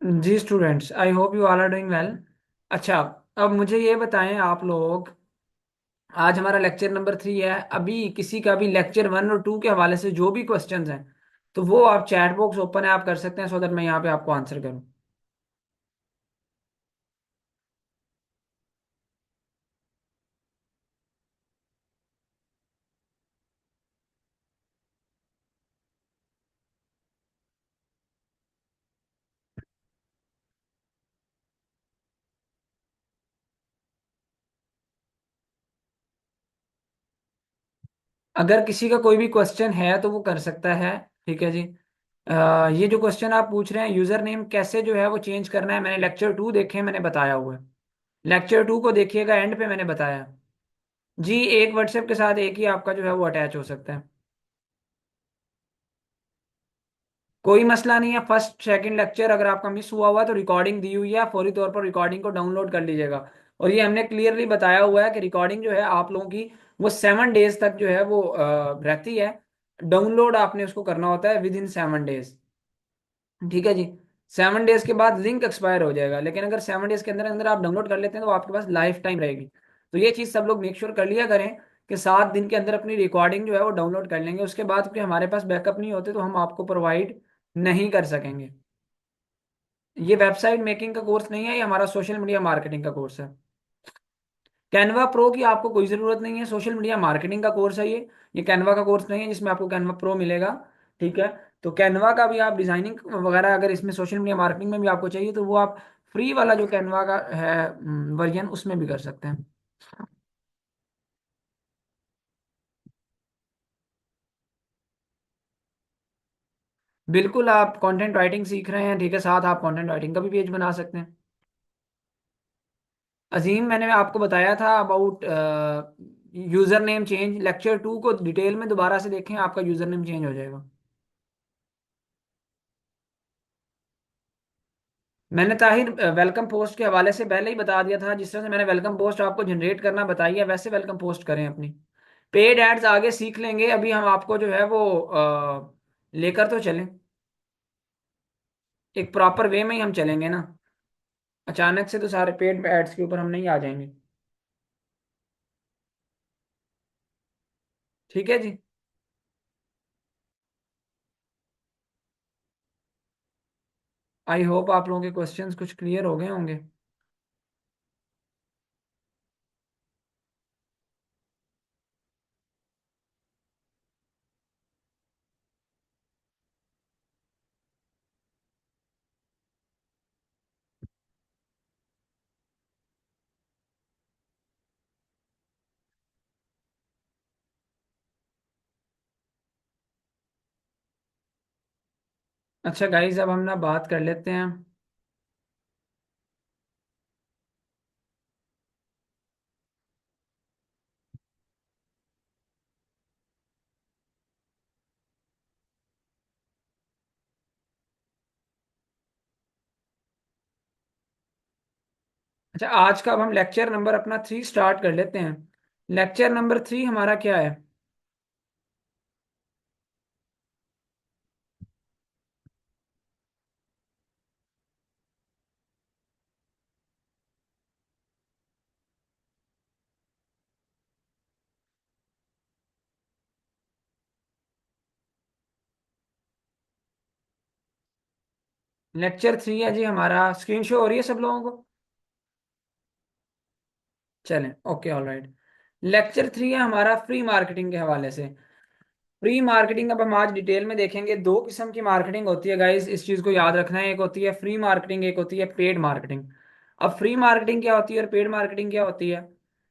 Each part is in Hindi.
Ji students, I hope you all are doing well. अच्छा, अब मुझे ये बताएं आप लोग। आज हमारा लेक्चर नंबर 3 है। अभी किसी का भी लेक्चर 1 और 2 के हवाले से जो भी क्वेश्चंस हैं, तो वो आप चैट बॉक्स ओपन है, आप कर सकते हैं, सो दैट मैं यहाँ पे आपको आंसर करूँ। अगर किसी का कोई भी क्वेश्चन है तो वो कर सकता है। ठीक है जी। ये जो क्वेश्चन आप पूछ रहे हैं, यूजर नेम कैसे जो है वो चेंज करना है, मैंने लेक्चर 2 देखे, मैंने बताया हुआ है। लेक्चर 2 को देखिएगा, एंड पे मैंने बताया। जी, एक व्हाट्सएप के साथ एक ही आपका जो है वो अटैच हो सकता है। कोई मसला नहीं है। फर्स्ट सेकंड लेक्चर अगर आपका मिस हुआ हुआ तो रिकॉर्डिंग दी हुई है, फौरी तौर पर रिकॉर्डिंग को डाउनलोड कर लीजिएगा। और ये हमने क्लियरली बताया हुआ है कि रिकॉर्डिंग जो है आप लोगों की वो 7 डेज तक जो है वो रहती है। डाउनलोड आपने उसको करना होता है विद इन 7 डेज। ठीक है जी। 7 डेज के बाद लिंक एक्सपायर हो जाएगा, लेकिन अगर 7 डेज के अंदर अंदर आप डाउनलोड कर लेते हैं तो आपके पास लाइफ टाइम रहेगी। तो ये चीज़ सब लोग मेक श्योर कर लिया करें कि 7 दिन के अंदर अपनी रिकॉर्डिंग जो है वो डाउनलोड कर लेंगे। उसके बाद क्योंकि हमारे पास बैकअप नहीं होते तो हम आपको प्रोवाइड नहीं कर सकेंगे। ये वेबसाइट मेकिंग का कोर्स नहीं है, ये हमारा सोशल मीडिया मार्केटिंग का कोर्स है। कैनवा प्रो की आपको कोई ज़रूरत नहीं है, सोशल मीडिया मार्केटिंग का कोर्स है ये कैनवा का कोर्स नहीं है जिसमें आपको कैनवा प्रो मिलेगा। ठीक है। तो कैनवा का भी आप डिजाइनिंग वगैरह अगर इसमें सोशल मीडिया मार्केटिंग में भी आपको चाहिए तो वो आप फ्री वाला जो कैनवा का है वर्जन, उसमें भी कर सकते हैं। बिल्कुल, आप कंटेंट राइटिंग सीख रहे हैं, ठीक है, साथ आप कंटेंट राइटिंग का भी पेज बना सकते हैं। अजीम, मैंने आपको बताया था about user name change. Lecture 2 को डिटेल में दोबारा से देखें, आपका यूजर नेम चेंज हो जाएगा। मैंने ताहिर वेलकम पोस्ट के हवाले से पहले ही बता दिया था। जिस तरह से मैंने वेलकम पोस्ट आपको जनरेट करना बताई है, वैसे वेलकम पोस्ट करें अपनी। पेड एड्स आगे सीख लेंगे, अभी हम आपको जो है वो लेकर तो चलें। एक प्रॉपर वे में ही हम चलेंगे ना। अचानक से तो सारे पेड एड्स के ऊपर हम नहीं आ जाएंगे। ठीक है जी। आई होप आप लोगों के क्वेश्चंस कुछ क्लियर हो गए होंगे। अच्छा गाइज, अब हम ना बात कर लेते हैं। अच्छा, आज का अब हम लेक्चर नंबर अपना 3 स्टार्ट कर लेते हैं। लेक्चर नंबर 3 हमारा क्या है? लेक्चर 3 है जी हमारा। स्क्रीन शो हो रही है सब लोगों को? चलें, ओके, ऑल राइट। लेक्चर 3 है हमारा फ्री मार्केटिंग के हवाले से। फ्री मार्केटिंग अब हम आज डिटेल में देखेंगे। दो किस्म की मार्केटिंग होती है गाइस, इस चीज़ को याद रखना है। एक होती है फ्री मार्केटिंग, एक होती है पेड मार्केटिंग। अब फ्री मार्केटिंग क्या होती है और पेड मार्केटिंग क्या होती है?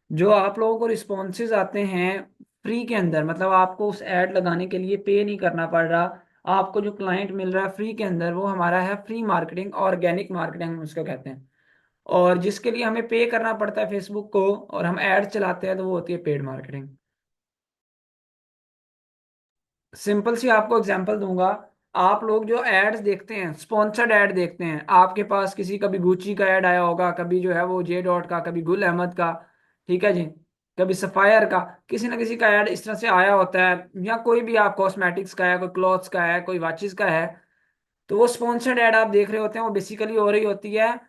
जो आप लोगों को रिस्पॉन्सेज आते हैं फ्री के अंदर, मतलब आपको उस ऐड लगाने के लिए पे नहीं करना पड़ रहा, आपको जो क्लाइंट मिल रहा है फ्री के अंदर, वो हमारा है फ्री मार्केटिंग, ऑर्गेनिक मार्केटिंग हम उसको कहते हैं। और जिसके लिए हमें पे करना पड़ता है फेसबुक को और हम ऐड चलाते हैं, तो वो होती है पेड मार्केटिंग। सिंपल सी आपको एग्जांपल दूंगा। आप लोग जो एड्स देखते हैं, स्पॉन्सर्ड ऐड देखते हैं, आपके पास किसी कभी गुची का ऐड आया होगा, कभी जो है वो जे डॉट का, कभी गुल अहमद का, ठीक है जी, कभी सफायर का, किसी ना किसी का ऐड इस तरह से आया होता है। या कोई भी आप कॉस्मेटिक्स का है, कोई क्लॉथ्स का है, कोई वॉचेस का है। तो वो स्पॉन्सर्ड ऐड आप देख रहे होते हैं, वो बेसिकली हो रही होती है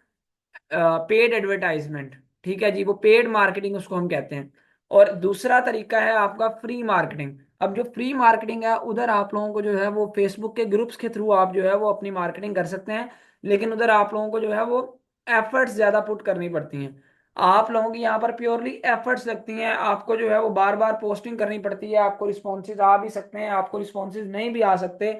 पेड एडवर्टाइजमेंट। ठीक है जी, वो पेड मार्केटिंग उसको हम कहते हैं। और दूसरा तरीका है आपका फ्री मार्केटिंग। अब जो फ्री मार्केटिंग है उधर आप लोगों को जो है वो फेसबुक के ग्रुप्स के थ्रू आप जो है वो अपनी मार्केटिंग कर सकते हैं, लेकिन उधर आप लोगों को जो है वो एफर्ट्स ज्यादा पुट करनी पड़ती हैं। आप लोगों की यहाँ पर प्योरली एफर्ट्स लगती हैं, आपको जो है वो बार बार पोस्टिंग करनी पड़ती है, आपको रिस्पॉन्सेज आ भी सकते हैं, आपको रिस्पॉन्सेज नहीं भी आ सकते।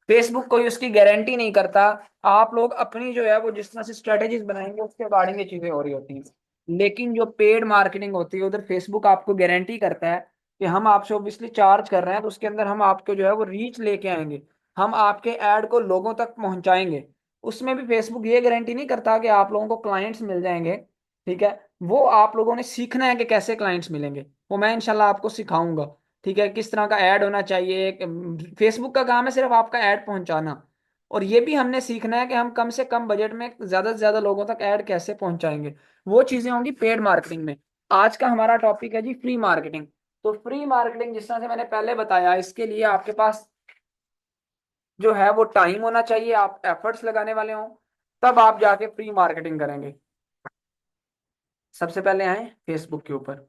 फेसबुक कोई उसकी गारंटी नहीं करता। आप लोग अपनी जो है वो जिस तरह से स्ट्रेटेजीज बनाएंगे उसके अकॉर्डिंग ये चीजें हो रही होती हैं। लेकिन जो पेड मार्केटिंग होती है उधर फेसबुक आपको गारंटी करता है कि हम आपसे ऑब्वियसली चार्ज कर रहे हैं, तो उसके अंदर हम आपको जो है वो रीच लेके आएंगे, हम आपके ऐड को लोगों तक पहुंचाएंगे। उसमें भी फेसबुक ये गारंटी नहीं करता कि आप लोगों को क्लाइंट्स मिल जाएंगे। ठीक है, वो आप लोगों ने सीखना है कि कैसे क्लाइंट्स मिलेंगे, वो मैं इंशाल्लाह आपको सिखाऊंगा। ठीक है, किस तरह का ऐड होना चाहिए। फेसबुक का काम है सिर्फ आपका ऐड पहुंचाना, और ये भी हमने सीखना है कि हम कम से कम बजट में ज्यादा से ज्यादा लोगों तक ऐड कैसे पहुंचाएंगे। वो चीजें होंगी पेड मार्केटिंग में। आज का हमारा टॉपिक है जी फ्री मार्केटिंग। तो फ्री मार्केटिंग जिस तरह से मैंने पहले बताया, इसके लिए आपके पास जो है वो टाइम होना चाहिए, आप एफर्ट्स लगाने वाले हों, तब आप जाके फ्री मार्केटिंग करेंगे। सबसे पहले आए फेसबुक के ऊपर।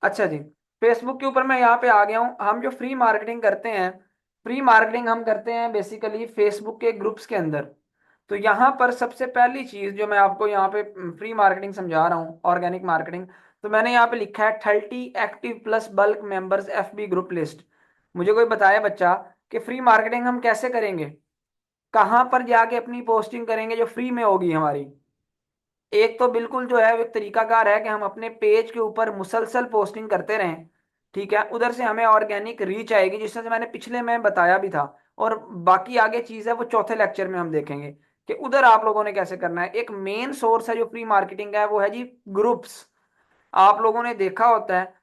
अच्छा जी, फेसबुक के ऊपर मैं यहाँ पे आ गया हूँ। हम जो फ्री मार्केटिंग करते हैं, फ्री मार्केटिंग हम करते हैं बेसिकली फेसबुक के ग्रुप्स के अंदर। तो यहाँ पर सबसे पहली चीज जो मैं आपको यहाँ पे फ्री मार्केटिंग समझा रहा हूँ, ऑर्गेनिक मार्केटिंग, तो मैंने यहाँ पे लिखा है 30 active plus bulk members FB group list. मुझे कोई बताया बच्चा कि फ्री मार्केटिंग हम कैसे करेंगे, कहाँ पर जाके अपनी पोस्टिंग करेंगे जो फ्री में होगी हमारी। एक तो बिल्कुल जो है एक तरीकाकार है कि हम अपने पेज के ऊपर मुसलसल पोस्टिंग करते रहें। ठीक है, उधर से हमें ऑर्गेनिक रीच आएगी, जिस तरह से मैंने पिछले में बताया भी था। और बाकी आगे चीज है वो चौथे लेक्चर में हम देखेंगे कि उधर आप लोगों ने कैसे करना है। एक मेन सोर्स है जो फ्री मार्केटिंग का है वो है जी ग्रुप्स। आप लोगों ने देखा होता है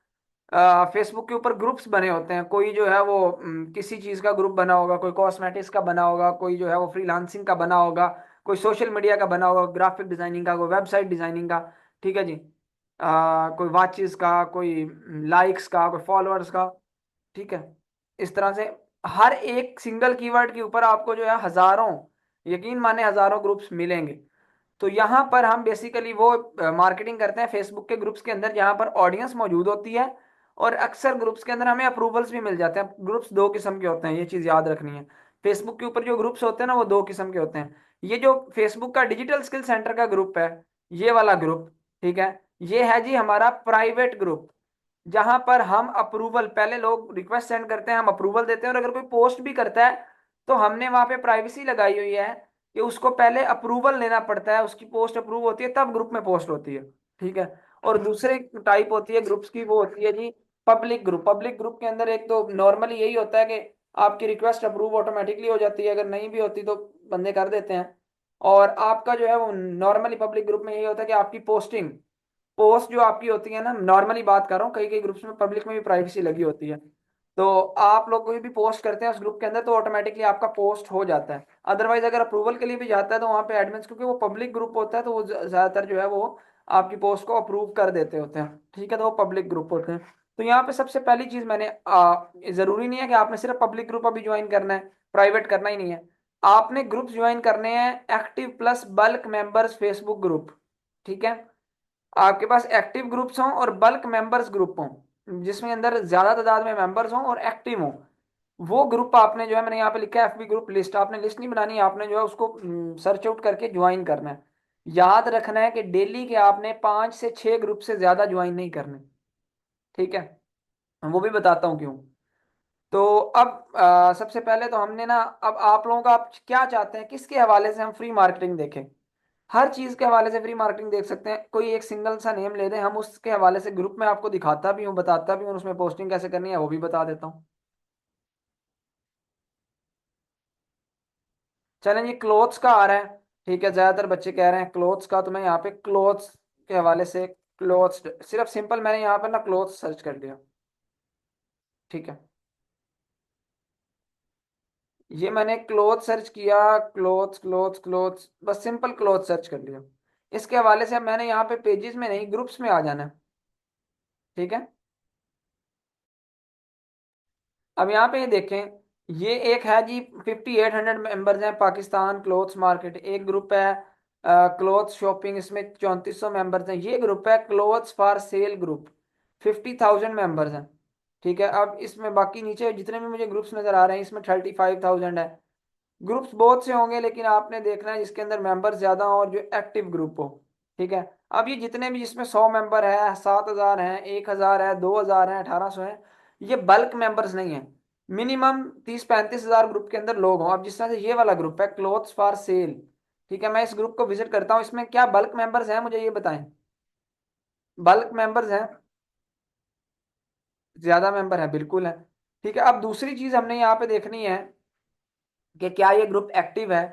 फेसबुक के ऊपर ग्रुप्स बने होते हैं, कोई जो है वो किसी चीज का ग्रुप बना होगा, कोई कॉस्मेटिक्स का बना होगा, कोई जो है वो फ्रीलांसिंग का बना होगा, कोई सोशल मीडिया का बना होगा, ग्राफिक डिजाइनिंग का, कोई वेबसाइट डिजाइनिंग का। ठीक है जी, कोई वॉचेस का, कोई लाइक्स का, कोई फॉलोअर्स का। ठीक है, इस तरह से हर एक सिंगल कीवर्ड के ऊपर आपको जो है हजारों, यकीन माने हजारों ग्रुप्स मिलेंगे। तो यहाँ पर हम बेसिकली वो मार्केटिंग करते हैं फेसबुक के ग्रुप्स के अंदर जहाँ पर ऑडियंस मौजूद होती है, और अक्सर ग्रुप्स के अंदर हमें अप्रूवल्स भी मिल जाते हैं। ग्रुप्स दो किस्म के होते हैं, ये चीज़ याद रखनी है। फेसबुक के ऊपर जो ग्रुप्स होते हैं ना वो दो किस्म के होते हैं। ये जो फेसबुक का डिजिटल स्किल सेंटर का ग्रुप है, ये वाला ग्रुप, ठीक है, ये है जी हमारा प्राइवेट ग्रुप, जहां पर हम अप्रूवल, पहले लोग रिक्वेस्ट सेंड करते हैं, हम अप्रूवल देते हैं, और अगर कोई पोस्ट भी करता है तो हमने वहां पे प्राइवेसी लगाई हुई है कि उसको पहले अप्रूवल लेना पड़ता है, उसकी पोस्ट अप्रूव होती है तब ग्रुप में पोस्ट होती है। ठीक है, और दूसरे टाइप होती है ग्रुप्स की, वो होती है जी पब्लिक ग्रुप। पब्लिक ग्रुप के अंदर एक तो नॉर्मली यही होता है कि आपकी रिक्वेस्ट अप्रूव ऑटोमेटिकली हो जाती है, अगर नहीं भी होती तो बंदे कर देते हैं। और आपका जो है वो नॉर्मली पब्लिक ग्रुप में यही होता है कि आपकी पोस्टिंग, पोस्ट जो आपकी होती है ना, नॉर्मली बात कर रहा हूँ, कई कई ग्रुप्स में पब्लिक में भी प्राइवेसी लगी होती है, तो आप लोग कोई भी पोस्ट करते हैं उस ग्रुप के अंदर तो ऑटोमेटिकली आपका पोस्ट हो जाता है। अदरवाइज अगर अप्रूवल के लिए भी जाता है तो वहाँ पे एडमिन्स, क्योंकि वो पब्लिक ग्रुप होता है तो वो ज्यादातर जो है वो आपकी पोस्ट को अप्रूव कर देते होते हैं। ठीक है, तो वो पब्लिक ग्रुप होते हैं। तो यहाँ पे सबसे पहली चीज मैंने जरूरी नहीं है कि आपने सिर्फ पब्लिक ग्रुप अभी ज्वाइन करना है, प्राइवेट करना ही नहीं है। आपने ग्रुप ज्वाइन करने हैं active plus bulk members Facebook group. ठीक है, आपके पास एक्टिव ग्रुप्स हों और बल्क मेंबर्स ग्रुप हों, जिसमें अंदर ज्यादा तादाद में मेंबर्स हों और एक्टिव हों, वो ग्रुप आपने जो है, मैंने यहाँ पे लिखा है FB ग्रुप लिस्ट, आपने लिस्ट नहीं बनानी है, आपने जो है उसको सर्च आउट करके ज्वाइन करना है। याद रखना है कि डेली के आपने 5 से 6 ग्रुप से ज्यादा ज्वाइन नहीं करने। ठीक है, वो भी बताता हूँ क्यों। तो अब सबसे पहले तो हमने ना, अब आप लोगों का आप क्या चाहते हैं, किसके हवाले से हम फ्री मार्केटिंग देखें। हर चीज के हवाले से फ्री मार्केटिंग देख सकते हैं, कोई एक सिंगल सा नेम ले दें, हम उसके हवाले से ग्रुप में आपको दिखाता भी हूँ, बताता भी हूँ, उसमें पोस्टिंग कैसे करनी है वो भी बता देता हूँ। चलें जी, क्लोथ्स का आ रहा है। ठीक है, ज्यादातर बच्चे कह रहे हैं क्लोथ्स का, तो मैं यहाँ पे क्लोथ्स के हवाले से, क्लोथ्स सिर्फ सिंपल मैंने यहाँ पर ना क्लोथ्स सर्च कर दिया। ठीक है, ये मैंने क्लोथ सर्च किया, क्लोथ्स क्लोथ्स क्लोथ्स, बस सिंपल क्लोथ सर्च कर लिया। इसके हवाले से अब मैंने यहाँ पे पेजेस में नहीं ग्रुप्स में आ जाना है। ठीक है, अब यहाँ पे ये देखें, ये एक है जी, 5800 मेंबर्स हैं, पाकिस्तान क्लोथ्स मार्केट एक ग्रुप है। क्लोथ शॉपिंग, इसमें 3400 मेंबर्स हैं। ये ग्रुप है clothes for sale group, 50,000 members हैं। ठीक है, अब इसमें बाकी नीचे जितने भी मुझे ग्रुप्स नजर आ रहे हैं, इसमें 35,000 है। ग्रुप्स बहुत से होंगे, लेकिन आपने देखना है जिसके अंदर मेंबर ज्यादा हो और जो एक्टिव ग्रुप हो। ठीक है, अब ये जितने भी, जिसमें 100 मेंबर है, 7,000 है, 1,000 है, 2,000 है, 1,800 है, ये बल्क मेंबर्स नहीं है। मिनिमम 30-35 हजार ग्रुप के अंदर लोग हों। अब जिस तरह से ये वाला ग्रुप है क्लोथ्स फॉर सेल, ठीक है, मैं इस ग्रुप को विजिट करता हूँ, इसमें क्या बल्क मेंबर्स हैं, मुझे ये बताएं। बल्क मेंबर्स हैं, ज्यादा मेंबर है, बिल्कुल है। ठीक है, अब दूसरी चीज हमने यहाँ पे देखनी है कि क्या ये ग्रुप एक्टिव है,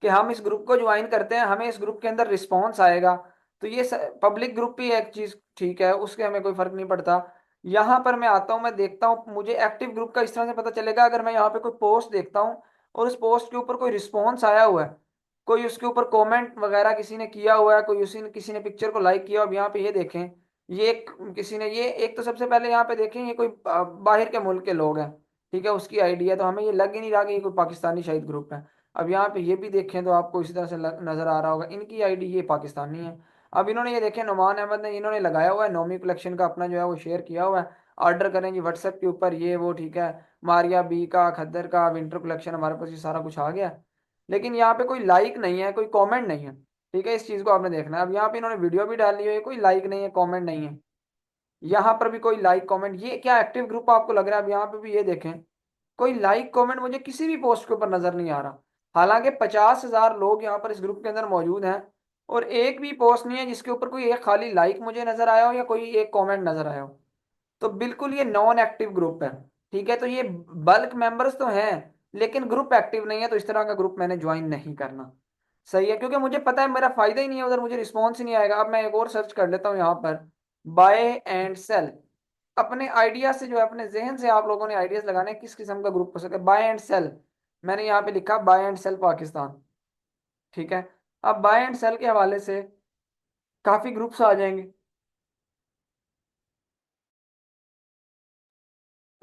कि हम इस ग्रुप को ज्वाइन करते हैं, हमें इस ग्रुप के अंदर रिस्पॉन्स आएगा। तो ये पब्लिक ग्रुप भी एक चीज ठीक है, उसके हमें कोई फर्क नहीं पड़ता। यहाँ पर मैं आता हूँ, मैं देखता हूँ, मुझे एक्टिव ग्रुप का इस तरह से पता चलेगा, अगर मैं यहाँ पे कोई पोस्ट देखता हूँ और उस पोस्ट के ऊपर कोई रिस्पॉन्स आया हुआ है, कोई उसके ऊपर कमेंट वगैरह किसी ने किया हुआ है, कोई उसी ने किसी ने पिक्चर को लाइक किया। अब यहाँ पे ये देखें, ये एक किसी ने, ये एक तो सबसे पहले यहाँ पे देखें, ये कोई बाहर के मुल्क के लोग हैं। ठीक है, उसकी आईडी है, तो हमें ये लग ही नहीं रहा कि ये कोई पाकिस्तानी शायद ग्रुप है। अब यहाँ पे ये भी देखें तो आपको इसी तरह से नजर आ रहा होगा, इनकी आईडी ये पाकिस्तानी है। अब इन्होंने ये देखें, नुमान अहमद ने इन्होंने लगाया हुआ है, नोमी कलेक्शन का अपना जो है वो शेयर किया हुआ है। ऑर्डर करें जी व्हाट्सएप के ऊपर, ये वो, ठीक है। मारिया बी का, खद्दर का विंटर कलेक्शन, हमारे पास ये सारा कुछ आ गया। लेकिन यहाँ पे कोई लाइक नहीं है, कोई कॉमेंट नहीं है। ठीक है, इस चीज को आपने देखना है। अब यहाँ पे इन्होंने वीडियो भी डाली हुई है, कोई लाइक नहीं है, कॉमेंट नहीं है। यहाँ पर भी कोई लाइक कमेंट, ये क्या एक्टिव ग्रुप आपको लग रहा है? अब यहाँ पे भी ये देखें, कोई लाइक कमेंट मुझे किसी भी पोस्ट के ऊपर नजर नहीं आ रहा। हालांकि 50,000 लोग यहाँ पर इस ग्रुप के अंदर मौजूद हैं, और एक भी पोस्ट नहीं है जिसके ऊपर कोई एक खाली लाइक मुझे नजर आया हो या कोई एक कमेंट नजर आया हो। तो बिल्कुल ये नॉन एक्टिव ग्रुप है। ठीक है, तो ये बल्क मेंबर्स तो हैं, लेकिन ग्रुप एक्टिव नहीं है, तो इस तरह का ग्रुप मैंने ज्वाइन नहीं करना। सही है, क्योंकि मुझे पता है मेरा फायदा ही नहीं है उधर, मुझे रिस्पॉन्स ही नहीं आएगा। अब मैं एक और सर्च कर लेता हूँ यहाँ पर, बाय एंड सेल। अपने आइडिया से जो है, अपने जहन से आप लोगों ने आइडियाज लगाने हैं, किस किस्म का ग्रुप हो सके। बाय एंड सेल, मैंने यहाँ पे लिखा बाय एंड सेल पाकिस्तान। ठीक है, अब बाय एंड सेल के हवाले से काफी ग्रुप्स आ जाएंगे।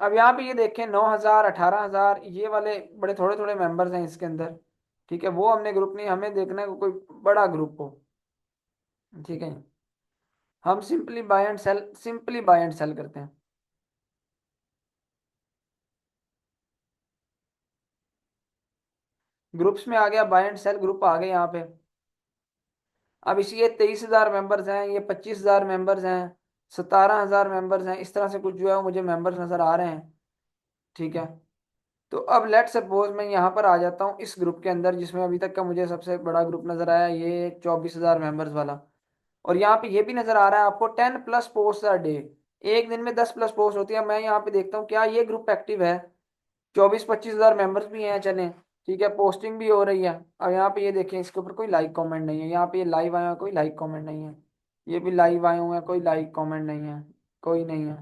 अब यहाँ पे ये देखें, 9,000, 18,000, ये वाले बड़े थोड़े थोड़े मेंबर्स हैं इसके अंदर। ठीक है, वो हमने ग्रुप नहीं, हमें देखना है कि कोई बड़ा ग्रुप हो। ठीक है, हम सिंपली बाय एंड सेल करते हैं। ग्रुप्स में आ गया, बाय एंड सेल ग्रुप आ गए यहाँ पे। अब इसी, ये 23,000 मेंबर्स हैं, ये 25,000 मेंबर्स हैं, 17,000 मेंबर्स हैं, इस तरह से कुछ जो है वो मुझे मेंबर्स नजर आ रहे हैं। ठीक है, तो अब लेट सपोज मैं यहाँ पर आ जाता हूँ इस ग्रुप के अंदर, जिसमें अभी तक का मुझे सबसे बड़ा ग्रुप नजर आया, ये 24,000 मेंबर्स वाला। और यहाँ पे ये भी नजर आ रहा है आपको, 10+ पोस्ट डे, एक दिन में 10+ पोस्ट होती है। मैं यहाँ पे देखता हूँ क्या ये ग्रुप एक्टिव है। 24-25 हजार मेंबर्स भी हैं, चलें। ठीक है, पोस्टिंग भी हो रही है। अब यहाँ पे ये देखें, इसके ऊपर कोई लाइक कमेंट नहीं है। यहाँ पे ये लाइव आए हुए हैं, कोई लाइक कमेंट नहीं है। ये भी लाइव आए हुए हैं, कोई लाइक कमेंट नहीं है, कोई नहीं है,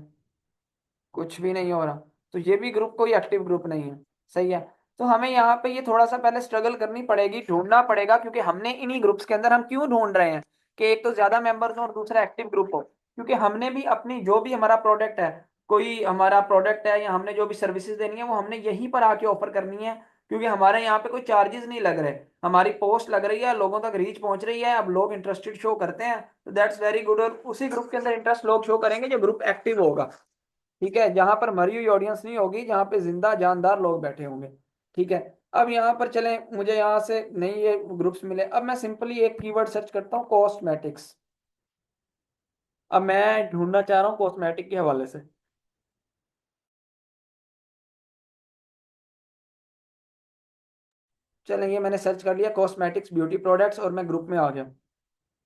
कुछ भी नहीं हो रहा। तो ये भी ग्रुप कोई एक्टिव ग्रुप नहीं है। सही है, तो हमें यहाँ पे ये थोड़ा सा पहले स्ट्रगल करनी पड़ेगी, ढूंढना पड़ेगा, क्योंकि हमने इन्हीं ग्रुप्स के अंदर, हम क्यों ढूंढ रहे हैं कि एक तो ज्यादा मेंबर्स हो और दूसरा एक्टिव ग्रुप हो, क्योंकि हमने भी अपनी जो भी हमारा प्रोडक्ट है, कोई हमारा प्रोडक्ट है या हमने जो भी सर्विसेज देनी है, वो हमने यहीं पर आके ऑफर करनी है। क्योंकि हमारे यहाँ पे कोई चार्जेस नहीं लग रहे, हमारी पोस्ट लग रही है, लोगों तक रीच पहुंच रही है, अब लोग इंटरेस्टेड शो करते हैं, तो दैट्स वेरी गुड। और उसी ग्रुप के अंदर इंटरेस्ट लोग शो करेंगे जो ग्रुप एक्टिव होगा। ठीक है, जहां पर मरी हुई ऑडियंस नहीं होगी, जहां पे जिंदा जानदार लोग बैठे होंगे। ठीक है, अब यहाँ पर चलें, मुझे यहाँ से नहीं ये ग्रुप्स मिले, अब मैं सिंपली एक कीवर्ड सर्च करता हूँ, कॉस्मेटिक्स। अब मैं ढूंढना चाह रहा हूँ कॉस्मेटिक के हवाले से। चलें, ये मैंने सर्च कर लिया, कॉस्मेटिक्स ब्यूटी प्रोडक्ट्स, और मैं ग्रुप में आ गया।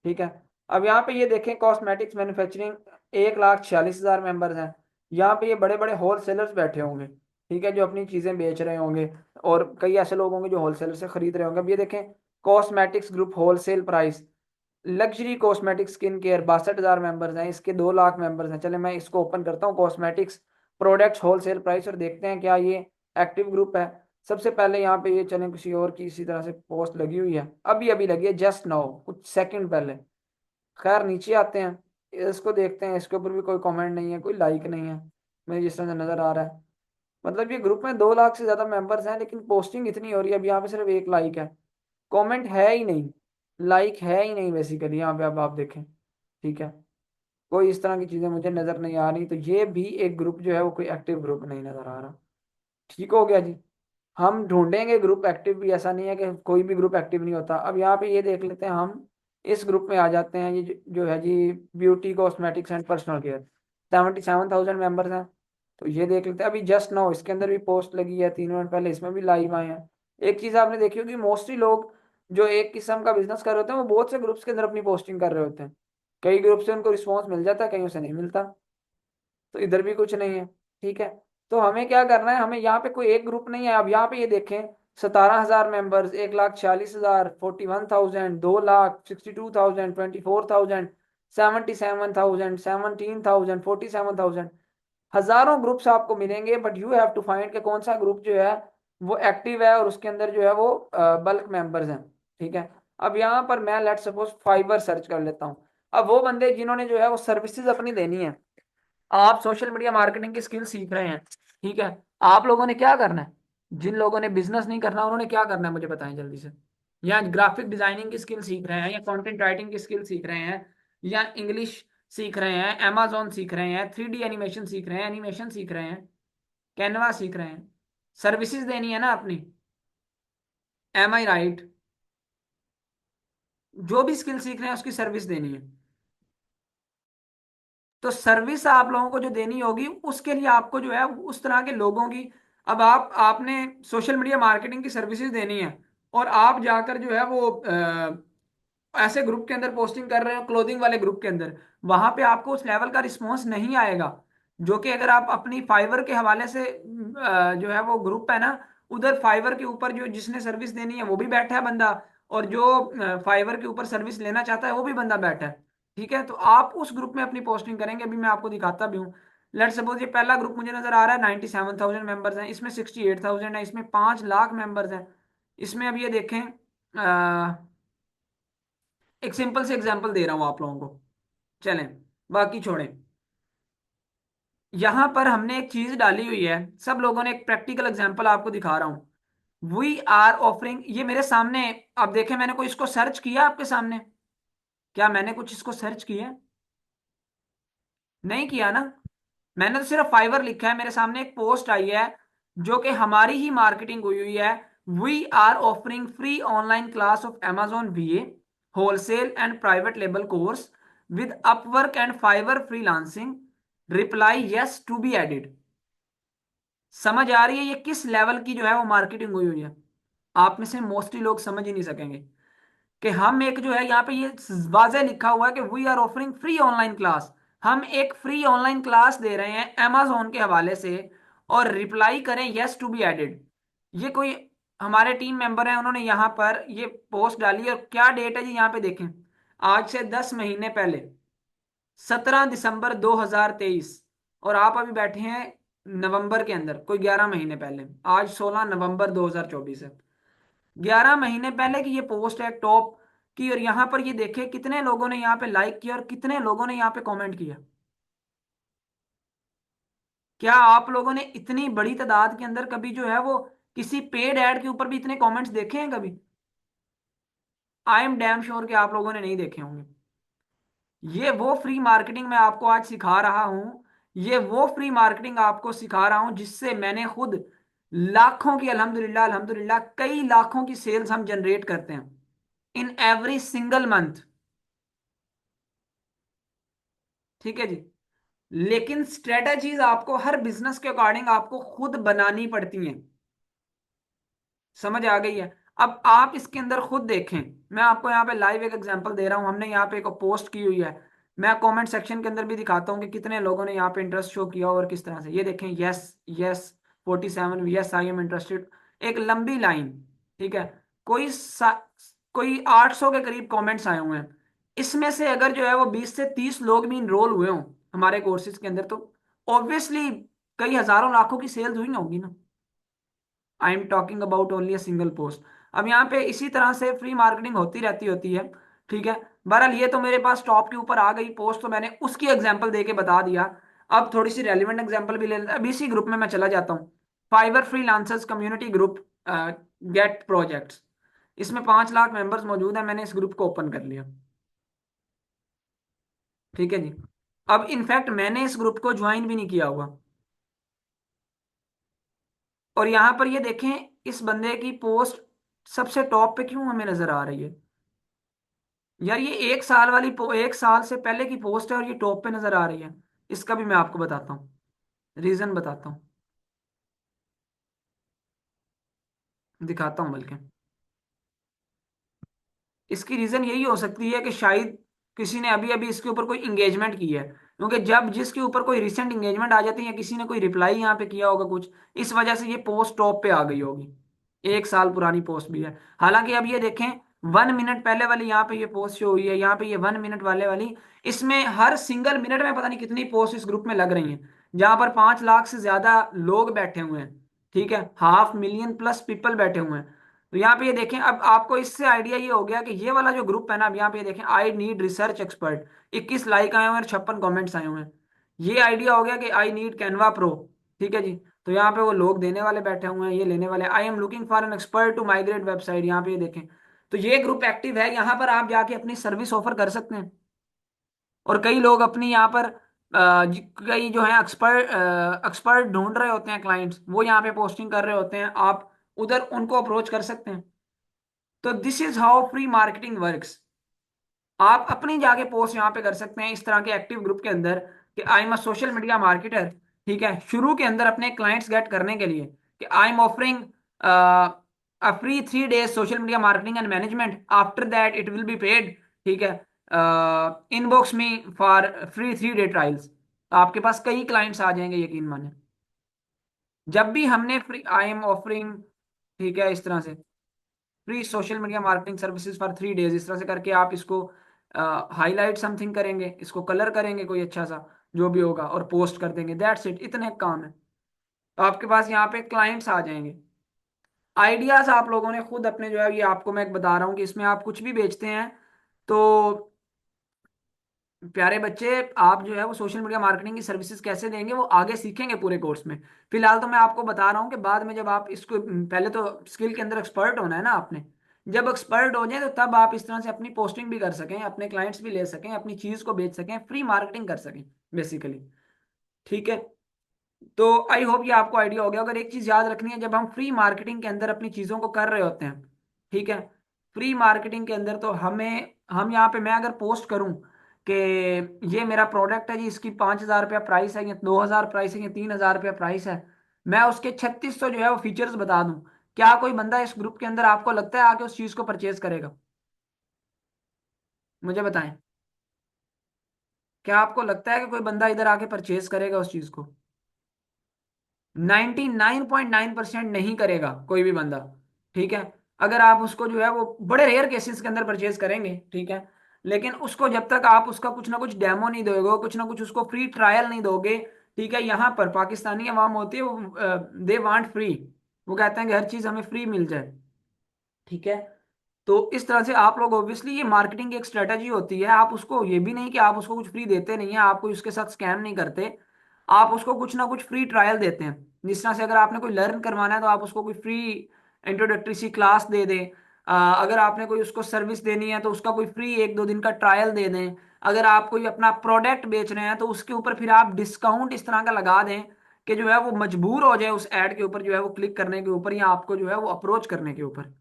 ठीक है, अब यहाँ पे ये देखें, कॉस्मेटिक्स मैन्युफैक्चरिंग, 1,46,000 मेंबर्स हैं। यहाँ पे ये बड़े बड़े होल सेलर्स बैठे होंगे। ठीक है, जो अपनी चीजें बेच रहे होंगे, और कई ऐसे लोग होंगे जो होलसेलर से खरीद रहे होंगे। अब ये देखें, cosmetics group wholesale price, luxury cosmetic skin care, 62,000 members हैं, इसके 2 लाख मेंबर्स हैं। चले मैं इसको ओपन करता हूँ, कॉस्मेटिक्स प्रोडक्ट्स होलसेल प्राइस, और देखते हैं क्या ये एक्टिव ग्रुप है। सबसे पहले यहाँ पे ये चलें, किसी और की इसी तरह से पोस्ट लगी हुई है, अभी अभी लगी है, जस्ट नाउ, कुछ सेकंड पहले। खैर, नीचे आते हैं, इसको देखते हैं, इसके ऊपर भी कोई कमेंट नहीं है, कोई लाइक नहीं है, मुझे जिस तरह से नजर आ रहा है। मतलब ये ग्रुप में 2 लाख से ज्यादा मेंबर्स हैं, लेकिन पोस्टिंग इतनी हो रही है। अब यहाँ पे सिर्फ 1 लाइक है, कमेंट है ही नहीं, लाइक है ही नहीं बेसिकली यहाँ पे। अब आप देखें, ठीक है, कोई इस तरह की चीजें मुझे नजर नहीं आ रही। तो ये भी एक ग्रुप जो है वो कोई एक्टिव ग्रुप नहीं नजर आ रहा। ठीक हो गया जी। हम ढूंढेंगे ग्रुप एक्टिव भी, ऐसा नहीं है कि कोई भी ग्रुप एक्टिव नहीं होता। अब यहाँ पे ये देख लेते हैं हम, इस ग्रुप में आ जाते हैं। ये जो है जी, beauty cosmetics and personal care, 77,000 members हैं। तो ये देख लेते हैं, अभी जस्ट नाउ इसके अंदर भी पोस्ट लगी है 3 मिनट पहले, इसमें भी लाइव आए हैं। एक चीज आपने देखी होगी, मोस्टली लोग जो एक किस्म का बिजनेस कर रहे होते हैं वो बहुत से ग्रुप्स के अंदर अपनी पोस्टिंग कर रहे होते हैं। कई ग्रुप से उनको रिस्पॉन्स मिल जाता है, कहीं से नहीं मिलता। तो इधर भी कुछ नहीं है। ठीक है, तो हमें क्या करना है, हमें यहाँ पे कोई एक ग्रुप नहीं है। अब यहाँ पे ये देखें, 17,000 मेंबर्स, 1,46,000, 41,000, 2,62,000, 24,000, 77,000, 17,000, 47,000, हजारों ग्रुप्स आपको मिलेंगे। But you have to find के कौन सा ग्रुप जो है वो एक्टिव है और उसके अंदर जो है वो बल्क मेंबर्स हैं। ठीक है, अब यहाँ पर मैं लेट सपोज फाइवर सर्च कर लेता हूँ। अब वो बंदे जिन्होंने जो है वो सर्विसेज अपनी देनी है, आप सोशल मीडिया मार्केटिंग की स्किल सीख रहे हैं, ठीक है, आप लोगों ने क्या करना है, जिन लोगों ने बिजनेस नहीं करना उन्होंने क्या करना है मुझे बताएं जल्दी से। या ग्राफिक डिजाइनिंग की स्किल सीख रहे हैं, या कंटेंट राइटिंग की स्किल सीख रहे हैं, या इंग्लिश सीख रहे हैं, amazon सीख रहे हैं, 3D एनिमेशन सीख रहे हैं, एनिमेशन सीख रहे हैं, कैनवा सीख रहे हैं, सर्विसेज देनी है ना अपनी। एम आई राइट? जो भी स्किल सीख रहे हैं उसकी सर्विस देनी है। तो सर्विस आप लोगों को जो देनी होगी उसके लिए आपको जो है उस तरह के लोगों की, अब आपने सोशल मीडिया मार्केटिंग की सर्विसेज देनी है, और आप जाकर जो है वो ऐसे ग्रुप के अंदर पोस्टिंग कर रहे हो, क्लोथिंग वाले ग्रुप के अंदर, वहां पे आपको उस लेवल का रिस्पॉन्स नहीं आएगा। जो कि अगर आप अपनी फाइवर के हवाले से जो है वो ग्रुप है ना, उधर फाइवर के ऊपर जो जिसने सर्विस देनी है वो भी बैठा है बंदा, और जो फाइवर के ऊपर सर्विस लेना चाहता है वो भी बंदा बैठा है। ठीक है, तो आप उस ग्रुप में अपनी पोस्टिंग करेंगे। अभी मैं आपको दिखाता भी हूँ। लेट सपोज ये पहला ग्रुप मुझे नजर आ रहा है, 97,000 मेंबर्स हैं, इसमें 68,000 है, इसमें 5 लाख मेंबर्स हैं। इसमें अब ये देखें, एक सिंपल से एग्जांपल दे रहा हूं आप लोगों को, चलें, बाकी छोड़ें। यहां पर हमने एक चीज डाली हुई है, सब लोगों ने, एक प्रैक्टिकल एग्जांपल आपको दिखा रहा हूं। वी आर ऑफरिंग, ये मेरे सामने, आप देखें मैंने कोई इसको सर्च किया आपके सामने? क्या मैंने कुछ इसको सर्च किया? नहीं किया ना। मैंने तो सिर्फ फाइवर लिखा है, मेरे सामने एक पोस्ट आई है जो कि हमारी ही मार्केटिंग हुई हुई है। We are offering free online class of Amazon VA wholesale and private label course with Upwork and Fiverr freelancing, reply yes to be added. समझ आ रही है ये किस लेवल की जो है वो मार्केटिंग हुई हुई है? आप में से मोस्टली लोग समझ ही नहीं सकेंगे कि हम एक जो है यहाँ पे ये वाज़ह लिखा हुआ है कि we are offering free online class, हम एक फ्री ऑनलाइन क्लास दे रहे हैं Amazon के हवाले से, और रिप्लाई करें यस टू बी एडेड। ये कोई हमारे टीम मेंबर हैं, उन्होंने यहाँ पर ये पोस्ट डाली, और क्या डेट है जी यहाँ पे देखें, आज से 10 महीने पहले, 17 दिसंबर 2023, और आप अभी बैठे हैं नवंबर के अंदर, कोई 11 महीने पहले, आज 16 नवंबर 2024 है। 11 महीने पहले की ये पोस्ट है टॉप की, और यहां पर ये देखे कितने लोगों ने यहाँ पे लाइक किया और कितने लोगों ने यहाँ पे कमेंट किया। क्या आप लोगों ने इतनी बड़ी तादाद के अंदर कभी जो है वो किसी पेड ऐड के ऊपर भी इतने कमेंट्स देखे हैं कभी? आई एम डैम श्योर कि आप लोगों ने नहीं देखे होंगे। ये वो फ्री मार्केटिंग मैं आपको आज सिखा रहा हूं, ये वो फ्री मार्केटिंग आपको सिखा रहा हूं जिससे मैंने खुद लाखों की, अल्हम्दुलिल्लाह अल्हम्दुलिल्लाह, कई लाखों की सेल्स हम जनरेट करते हैं इन एवरी सिंगल मंथ। ठीक है जी, लेकिन स्ट्रेटजीज आपको हर बिजनेस के अकॉर्डिंग आपको खुद बनानी पड़ती हैं। समझ आ गई है? अब आप इसके अंदर खुद देखें, मैं आपको यहाँ पे लाइव एक एग्जांपल दे रहा हूँ। हमने यहाँ पे एक पोस्ट की हुई है, मैं कमेंट सेक्शन के अंदर भी दिखाता हूँ कि कितने लोगों ने यहाँ पे इंटरेस्ट शो किया और किस तरह से। ये देखें, yes, yes, 47, yes I am interested, एक लंबी लाइन। ठीक है, कोई 800 के करीब कमेंट्स आए हुए हैं। इसमें से अगर जो है वो 20 से 30 लोग भी इनरोल हुए हों हमारे कोर्सेज के अंदर, तो ऑब्वियसली कई हजारों लाखों की सेल्स हुई होंगी ना। I am talking about only a single post. अब यहाँ पे इसी तरह से फ्री मार्केटिंग होती है। ठीक है, बहरहाल ये तो मेरे पास टॉप के ऊपर आ गई पोस्ट, तो मैंने उसकी एग्जांपल दे के बता दिया। अब थोड़ी सी रेलिवेंट एग्जांपल भी ले लेते हैं। अब इसी ग्रुप में मैं चला जाता हूँ। Fiverr freelancers community group get projects. इसमें 5 लाख मेंबर्स मौजूद हैं, मैंने इस ग्रुप को ओपन कर लिया। ठीक है जी। अब इनफैक्ट मैंने इस ग्रुप को ज्वाइन भी नहीं किया हुआ। और यहां पर ये देखें, इस बंदे की पोस्ट सबसे टॉप पे क्यों हमें नजर आ रही है? यार ये 1 साल वाली 1 साल से पहले की पोस्ट है और ये टॉप पे नजर आ रही है। इसका भी मैं आपको बताता हूँ, रीजन बताता हूँ, दिखाता हूँ बल्कि। इसकी रीजन यही हो सकती है कि शायद किसी ने अभी अभी इसके ऊपर कोई इंगेजमेंट की है, क्योंकि जब जिसके ऊपर कोई रिसेंट इंगेजमेंट आ जाती है या किसी ने कोई रिप्लाई यहाँ पे किया होगा कुछ, इस वजह से ये पोस्ट टॉप पे आ गई होगी। 1 साल पुरानी पोस्ट भी है। हालांकि अब ये देखें, 1 मिनट पहले वाली यहाँ पे ये पोस्ट शो हुई है, यहाँ पे ये 1 मिनट वाले वाली, इसमें हर सिंगल मिनट में पता नहीं कितनी पोस्ट इस ग्रुप में लग रही हैं, जहां पर 5 लाख से ज्यादा लोग बैठे हुए हैं। ठीक है, 500,000+ पीपल बैठे हुए हैं। तो यहाँ पे ये देखें, अब आपको इससे आइडिया ये हो गया कि ये वाला जो ग्रुप है ना, अब यहाँ पे ये देखें, I need research expert, 21 like आए हुए हैं और 56 कमेंट्स आए हुए हैं। ये आइडिया हो गया कि आई नीड कैनवा प्रो। ठीक है जी। तो यहाँ पे वो लोग देने वाले बैठे हुए हैं, ये लेने वाले, I am looking for an expert to migrate website, यहाँ पे ये देखें। तो ये ग्रुप एक्टिव है, यहाँ पर आप जाके अपनी सर्विस ऑफर कर सकते हैं। और कई लोग अपनी यहाँ पर कई जो है एक्सपर्ट एक्सपर्ट ढूंढ रहे होते हैं, क्लाइंट्स, वो यहाँ पे पोस्टिंग कर रहे होते हैं, आप उधर उनको अप्रोच कर सकते हैं। तो this is how free marketing works. आप अपनी जाके पोस्ट यहाँ पे कर सकते हैं इस तरह के एक्टिव ग्रुप के अंदर, कि I am a social media marketer. ठीक है, शुरू के अंदर अपने क्लाइंट्स गेट करने के लिए, कि I am offering a free 3 days social media marketing and management, after that it will be paid. ठीक है, inbox me for free 3 day trials. आपके पास कई क्लाइंट्स आ जाएंगे, यकीन माने। जब भी हमने फ्री आई एम ऑफरिंग, ठीक है, इस तरह से free social media marketing services for 3 days, इस तरह से करके आप इसको हाईलाइट समथिंग करेंगे, इसको कलर करेंगे कोई अच्छा सा, जो भी होगा, और पोस्ट कर देंगे, दैट्स इट, इतने काम है। तो आपके पास यहाँ पे क्लाइंट्स आ जाएंगे। आइडियाज आप लोगों ने खुद अपने जो है, ये आपको मैं बता रहा हूँ कि इसमें आप कुछ भी बेचते हैं तो प्यारे बच्चे, आप जो है वो सोशल मीडिया मार्केटिंग की सर्विसेज कैसे देंगे वो आगे सीखेंगे पूरे कोर्स में। फिलहाल तो मैं आपको बता रहा हूँ कि बाद में जब आप इसको, पहले तो स्किल के अंदर एक्सपर्ट होना है ना आपने। जब एक्सपर्ट हो जाए तो तब आप इस तरह से अपनी पोस्टिंग भी कर सकें, अपने क्लाइंट्स भी ले सकें, अपनी चीज को बेच सकें, फ्री मार्केटिंग कर सकें बेसिकली। ठीक है। तो आई होप ये आपको आइडिया हो गया। अगर एक चीज याद रखनी है, जब हम फ्री मार्केटिंग के अंदर अपनी चीजों को कर रहे होते हैं, ठीक है, फ्री मार्केटिंग के अंदर तो हम यहाँ पे, मैं अगर पोस्ट करूं कि ये मेरा प्रोडक्ट है जी, इसकी 5,000 रुपया प्राइस है, या 2,000 प्राइस है, या 3,000 रुपया प्राइस है, मैं उसके 3600 जो है वो फीचर्स बता दूं, क्या कोई बंदा इस ग्रुप के अंदर आपको लगता है आके उस चीज को परचेज करेगा? मुझे बताएं, क्या आपको लगता है कि कोई बंदा इधर आके परचेज करेगा उस चीज को? 99.9% नहीं करेगा कोई भी बंदा। ठीक है। अगर आप उसको जो है वो बड़े रेयर केसेस के अंदर परचेज करेंगे, ठीक है, लेकिन उसको जब तक आप उसका कुछ ना कुछ डेमो नहीं दोगे, कुछ ना कुछ उसको फ्री ट्रायल नहीं दोगे। ठीक है, यहाँ पर पाकिस्तानी अवाम होती है, वो दे वांट फ्री, वो कहते हैं कि हर चीज हमें फ्री मिल जाए। ठीक है। तो इस तरह से आप लोग, ऑब्वियसली ये मार्केटिंग की एक स्ट्रेटजी होती है, आप उसको, ये भी नहीं कि आप उसको कुछ फ्री देते नहीं है, आप कोई उसके साथ स्कैम नहीं करते, आप उसको कुछ ना कुछ फ्री ट्रायल देते हैं। जिस तरह से अगर आपने कोई लर्न करवाना है तो आप उसको कोई फ्री इंट्रोडक्टरी सी क्लास दे दें। अगर आपने कोई उसको सर्विस देनी है तो उसका कोई फ्री 1-2 दिन का ट्रायल दे दें। अगर आप कोई अपना प्रोडक्ट बेच रहे हैं तो उसके ऊपर फिर आप डिस्काउंट इस तरह का लगा दें कि जो है वो मजबूर हो जाए उस ऐड के ऊपर जो है वो क्लिक करने के ऊपर, या आपको जो है वो अप्रोच करने के ऊपर।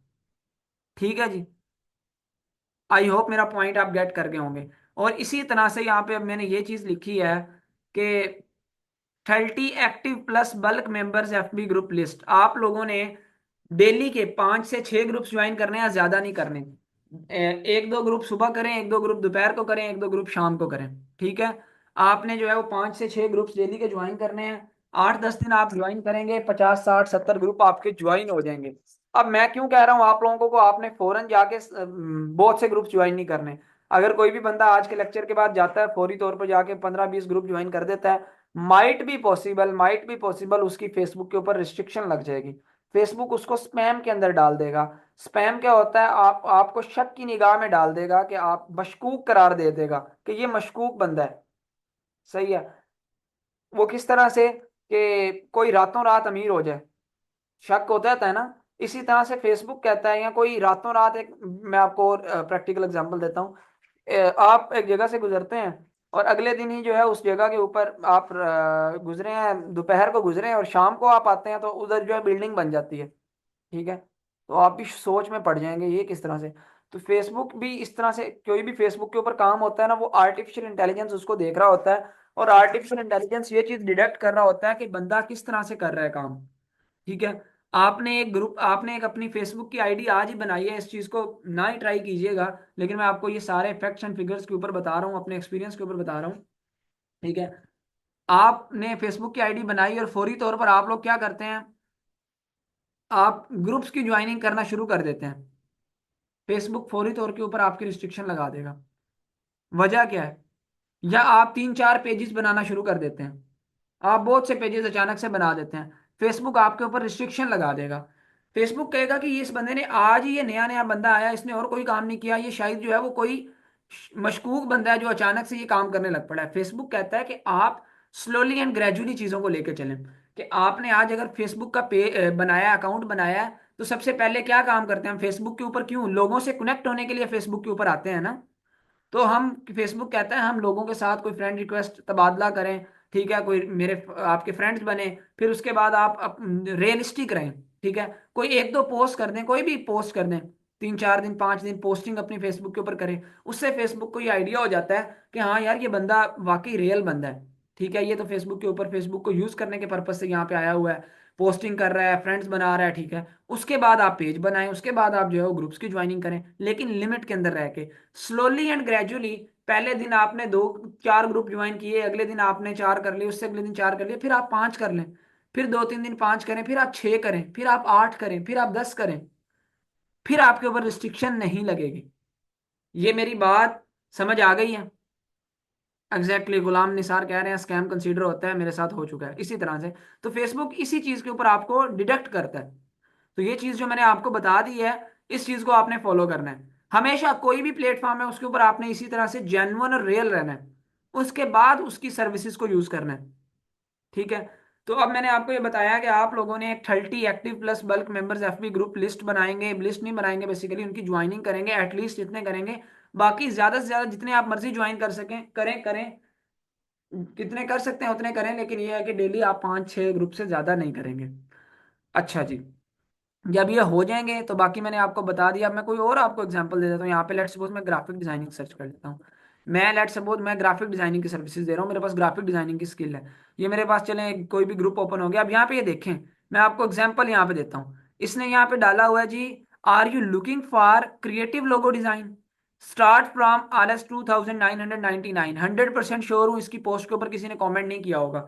ठीक है जी। आई होप मेरा पॉइंट आप गेट कर गए होंगे। और इसी तरह से यहाँ पे अब मैंने ये चीज लिखी है कि 30 active plus bulk members FB group list. आप लोगों ने डेली के 5 से 6 ग्रुप्स ज्वाइन करने हैं, ज्यादा नहीं करने। 1-2 ग्रुप सुबह करें, 1-2 ग्रुप दोपहर को करें, 1-2 ग्रुप शाम को करें। ठीक है। आपने जो है वो 5 से 6 ग्रुप्स डेली के ज्वाइन करने हैं। 8-10 दिन आप ज्वाइन करेंगे, 50-60-70 ग्रुप आपके ज्वाइन हो जाएंगे। अब मैं क्यों कह रहा हूँ आप लोगों को आपने फौरन जाके बहुत से ग्रुप ज्वाइन नहीं करने। अगर कोई भी बंदा आज के लेक्चर के बाद जाता है, फौरी तौर पर जाके 15-20 ग्रुप ज्वाइन कर देता है, माइट बी पॉसिबल उसकी फेसबुक के ऊपर रिस्ट्रिक्शन लग जाएगी। फेसबुक उसको स्पैम के अंदर डाल देगा। स्पैम क्या होता है, आपको शक की निगाह में डाल देगा, कि आप मशकूक करार दे देगा कि ये मशकूक बंदा है। सही है। वो किस तरह से, कि कोई रातों रात अमीर हो जाए, शक होता है ना, इसी तरह से फेसबुक कहता है, या कोई रातों रात एक, मैं आपको और प्रैक्टिकल एग्जांपल देता हूँ। आप एक जगह से गुजरते हैं और अगले दिन ही जो है उस जगह के ऊपर आप गुजरे हैं, दोपहर को गुजरे हैं और शाम को आप आते हैं तो उधर जो है बिल्डिंग बन जाती है। ठीक है, तो आप भी सोच में पड़ जाएंगे ये किस तरह से। तो फेसबुक भी इस तरह से, कोई भी फेसबुक के ऊपर काम होता है ना, वो आर्टिफिशियल इंटेलिजेंस उसको देख रहा होता है, और आर्टिफिशियल इंटेलिजेंस ये चीज डिटेक्ट कर रहा होता है कि बंदा किस तरह से कर रहा है काम। ठीक है, आपने एक अपनी फेसबुक की आईडी आज ही बनाई है, इस चीज को ना ही ट्राई कीजिएगा, लेकिन मैं आपको ये सारे फैक्ट्स एंड फिगर्स के ऊपर बता रहा हूँ, अपने एक्सपीरियंस के ऊपर बता रहा हूँ। ठीक है, आपने फेसबुक की आईडी बनाई और फौरी तौर पर आप लोग क्या करते हैं, आप ग्रुप्स की ज्वाइनिंग करना शुरू कर देते हैं। फेसबुक फौरी तौर के ऊपर आपकी रिस्ट्रिक्शन लगा देगा। वजह क्या है? या आप 3-4 पेजेस बनाना शुरू कर देते हैं, आप बहुत से पेजेस अचानक से बना देते हैं, फेसबुक आपके ऊपर रिस्ट्रिक्शन लगा देगा। फेसबुक कहेगा कि ये इस बंदे ने आज ही, ये नया नया बंदा आया, इसने और कोई काम नहीं किया, ये शायद जो है वो कोई मशकूक बंदा है जो अचानक से ये काम करने लग पड़ा है। फेसबुक कहता है कि आप स्लोली एंड ग्रेजुअली चीज़ों को लेकर चलें, कि आपने आज अगर फेसबुक का बनाया, अकाउंट बनाया है, तो सबसे पहले क्या काम करते हैं हम फेसबुक के ऊपर, क्यों, लोगों से कनेक्ट होने के लिए फेसबुक के ऊपर आते हैं ना। तो हम, फेसबुक कहता है हम लोगों के साथ कोई फ्रेंड रिक्वेस्ट तबादला करें। ठीक है, कोई मेरे आपके फ्रेंड्स बने, फिर उसके बाद आप रियलिस्टिक रहें। ठीक है, कोई एक दो पोस्ट कर दें, कोई भी पोस्ट कर दें, 3-4 दिन 5 दिन पोस्टिंग अपनी फेसबुक के ऊपर करें, उससे फेसबुक को ये आइडिया हो जाता है कि हाँ यार ये बंदा वाकई रियल बंदा है। ठीक है, ये तो फेसबुक के ऊपर फेसबुक को यूज करने के पर्पज से यहाँ पे आया हुआ है, पोस्टिंग कर रहा है, फ्रेंड्स बना रहा है। ठीक है, उसके बाद आप पेज बनाएं, उसके बाद आप जो है वो ग्रुप्स की ज्वाइनिंग करें, लेकिन लिमिट के अंदर रह के, स्लोली एंड ग्रेजुअली। पहले दिन आपने 2-4 ग्रुप ज्वाइन किए, अगले दिन आपने 4 कर लिए, उससे अगले दिन 4 कर लिए, फिर आप 5 कर लें, फिर 2-3 दिन 5 करें, फिर आप 6 करें, फिर आप 8 करें, फिर आप 10 करें, फिर आपके ऊपर रिस्ट्रिक्शन नहीं लगेगी। ये मेरी बात समझ आ गई है? एग्जैक्टली, गुलाम निसार कह रहे हैं स्कैम कंसीडर होता है, मेरे साथ हो चुका है इसी तरह से। तो फेसबुक इसी चीज के ऊपर आपको डिडक्ट करता है। तो ये चीज जो मैंने आपको बता दी है, इस चीज को आपने फॉलो करना है। हमेशा कोई भी प्लेटफॉर्म है उसके ऊपर आपने इसी तरह से जेन्युइन और रियल रहना है, उसके बाद उसकी सर्विसेज को यूज करना है। ठीक है, तो अब मैंने आपको ये बताया कि आप लोगों ने एक 30 active plus bulk members FB group list बनाएंगे, लिस्ट नहीं बनाएंगे बेसिकली, उनकी ज्वाइनिंग करेंगे, एटलीस्ट इतने करेंगे। बाकी ज्यादा से ज्यादा जितने आप मर्जी ज्वाइन कर सकें करें करें, कितने कर सकते हैं उतने करें, लेकिन ये है कि डेली आप 5-6 ग्रुप से ज्यादा नहीं करेंगे। अच्छा जी, जब ये हो जाएंगे तो बाकी मैंने आपको बता दिया। अब मैं कोई और आपको एग्जांपल दे देता हूँ। यहाँ पे लेट्स सपोज मैं ग्राफिक डिजाइनिंग सर्च कर लेता हूँ। मैं लेट्स सपोज मैं ग्राफिक डिजाइनिंग की सर्विसेज दे रहा हूँ, मेरे पास ग्राफिक डिजाइनिंग की स्किल है, ये मेरे पास चले कोई भी ग्रुप ओपन हो गया। अब यहाँ पे ये देखें, मैं आपको एग्जाम्पल यहाँ पे देता हूँ। इसने यहाँ पे डाला हुआ है जी, are you looking for creative logo design, start from RS 2999। 100% sure हूँ इसकी पोस्ट के ऊपर किसी ने कॉमेंट नहीं किया होगा,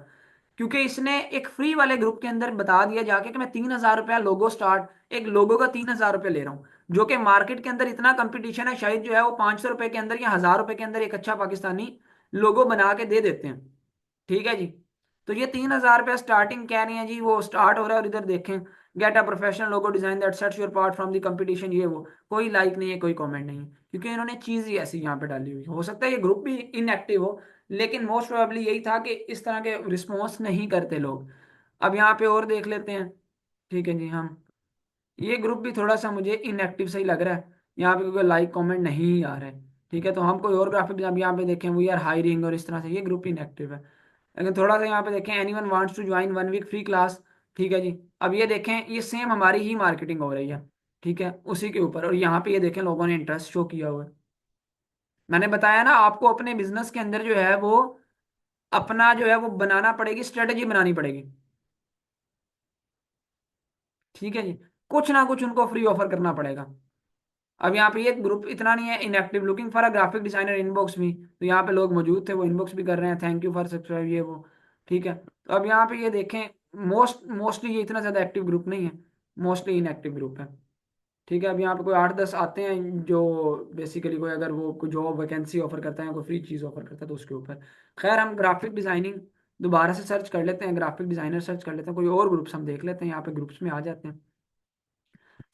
क्योंकि इसने एक फ्री वाले ग्रुप के अंदर बता दिया जाके कि मैं 3,000 रुपया लोगो स्टार्ट, एक लोगो का 3,000 रुपये ले रहा हूँ, जो कि मार्केट के अंदर इतना कंपटीशन है, शायद जो है वो 500 रुपए के अंदर या 1,000 रुपए के अंदर एक अच्छा पाकिस्तानी लोगो बना के दे देते हैं। ठीक है जी, तो ये 3,000 रुपया स्टार्टिंग कह रही है जी, वो स्टार्ट हो रहा है। और इधर देखें, get a professional logo design that sets your part from the competition, ये वो कोई लाइक नहीं है, कोई कमेंट नहीं है, क्योंकि इन्होंने चीज ही ऐसी यहाँ पे डाली हुई है। हो सकता है ये ग्रुप भी इनएक्टिव हो, लेकिन मोस्ट प्रोबेबली यही था कि इस तरह के रिस्पॉन्स नहीं करते लोग। अब यहाँ पे और देख लेते हैं। ठीक है जी, हम ये ग्रुप भी थोड़ा सा मुझे इनएक्टिव सही लग रहा है, यहाँ पे कोई लाइक कमेंट नहीं आ रहा है। ठीक है, तो हम कोई और ग्राफिक अब यहाँ पे देखें, वी आर हायरिंग और इस तरह से, ये ग्रुप इनएक्टिव है। लेकिन थोड़ा सा यहाँ पे देखें, anyone wants to join 1 week free class. ठीक है जी, अब ये देखें, ये सेम हमारी ही मार्केटिंग हो रही है। ठीक है, उसी के ऊपर, और यहाँ पे ये देखें लोगों ने इंटरेस्ट शो किया हुआ है। मैंने बताया ना आपको, अपने बिजनेस के अंदर जो है वो अपना जो है वो बनाना पड़ेगी, स्ट्रेटेजी बनानी पड़ेगी। ठीक है जी, कुछ ना कुछ उनको फ्री ऑफर करना पड़ेगा। अब यहाँ पे ये ग्रुप इतना नहीं है inactive, looking for a graphic designer inbox भी, तो यहाँ पे लोग मौजूद थे, वो इनबॉक्स भी कर रहे हैं, थैंक यू फॉर सब्सक्राइब, ये वो। ठीक है, तो अब यहाँ पे ये देखें, मोस्टली ये इतना ज़्यादा एक्टिव ग्रुप नहीं है, मोस्टली इनएक्टिव ग्रुप है। ठीक है, अब यहाँ पे कोई 8-10 आते हैं जो बेसिकली कोई अगर वो कोई जॉब वैकेंसी ऑफर करता है, कोई फ्री चीज़ ऑफर करता है तो उसके ऊपर। खैर, हम ग्राफिक डिजाइनिंग दोबारा से सर्च कर लेते हैं, ग्राफिक डिजाइनर सर्च कर लेते हैं, कोई और ग्रुप्स हम देख लेते हैं, यहाँ पे ग्रुप्स में आ जाते हैं।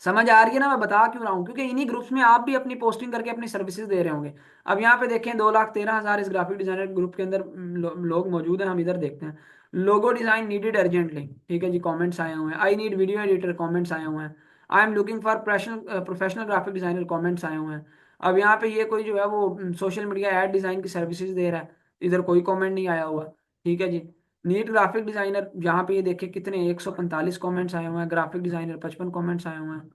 समझ आ रही है ना मैं बता क्यों रहा हूँ? क्योंकि इन्हीं ग्रुप्स में आप भी अपनी पोस्टिंग करके अपनी सर्विसेज दे रहे होंगे। अब यहाँ पे देखें, 2,13,000 इस ग्राफिक डिजाइनर ग्रुप के अंदर लोग मौजूद हैं, हम इधर देखते हैं। लोगो डिजाइन नीडेड अर्जेंटली, ठीक है जी, कमेंट्स आए हुए हैं। I need video editor, comments आए हुए हैं। आई am looking for professional professional graphic designer, comments आए हुए हैं। अब यहाँ पे ये कोई जो है वो सोशल मीडिया ऐड डिजाइन की सर्विसेज दे रहा है, इधर कोई कमेंट नहीं आया हुआ, ठीक है जी। नीट ग्राफिक डिजाइनर, यहाँ पे ये देखिए कितने 145 कमेंट्स आए हुए हैं, ग्राफिक डिजाइनर 55 कमेंट्स आए हुए हैं।